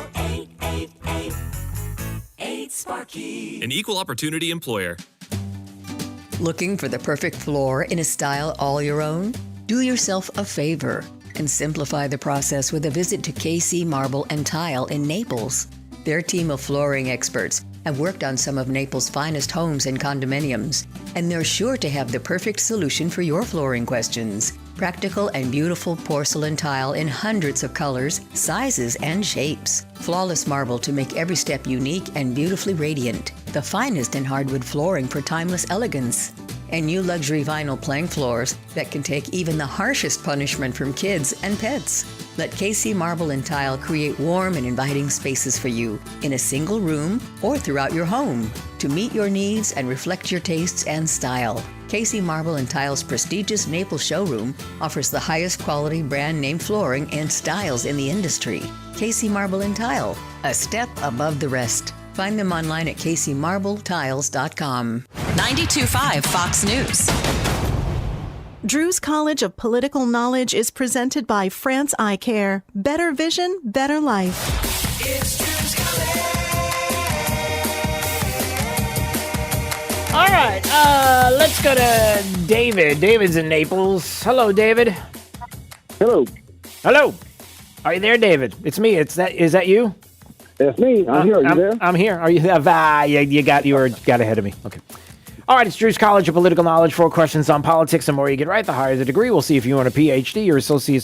888-8-SPARKY. An equal opportunity employer. Looking for the perfect floor in a style all your own? Do yourself a favor and simplify the process with a visit to KC Marble and Tile in Naples. Their team of flooring experts have worked on some of Naples' finest homes and condominiums, and they're sure to have the perfect solution for your flooring questions. Practical and beautiful porcelain tile in hundreds of colors, sizes, and shapes. Flawless marble to make every step unique and beautifully radiant. The finest in hardwood flooring for timeless elegance. And new luxury vinyl plank floors that can take even the harshest punishment from kids and pets. Let KC Marble and Tile create warm and inviting spaces for you in a single room or throughout your home to meet your needs and reflect your tastes and style. KC Marble and Tile's prestigious Naples showroom offers the highest quality brand name flooring and styles in the industry. KC Marble and Tile, a step above the rest. Find them online at kcmarbletiles.com. 92.5 Fox News. Drew's College of Political Knowledge is presented by France Eye Care. Better vision, better life. It's Drew's College. All right, let's go to David. David's in Naples. Hello, David. Hello. Hello. Are you there, David? It's me. Is that you? That's me. I'm here. Are you there? I'm here. Are you? You got ahead of me. Okay. All right, it's Drew's College of Political Knowledge. 4 questions on politics. The more you get right, the higher the degree. We'll see if you want a PhD or associate's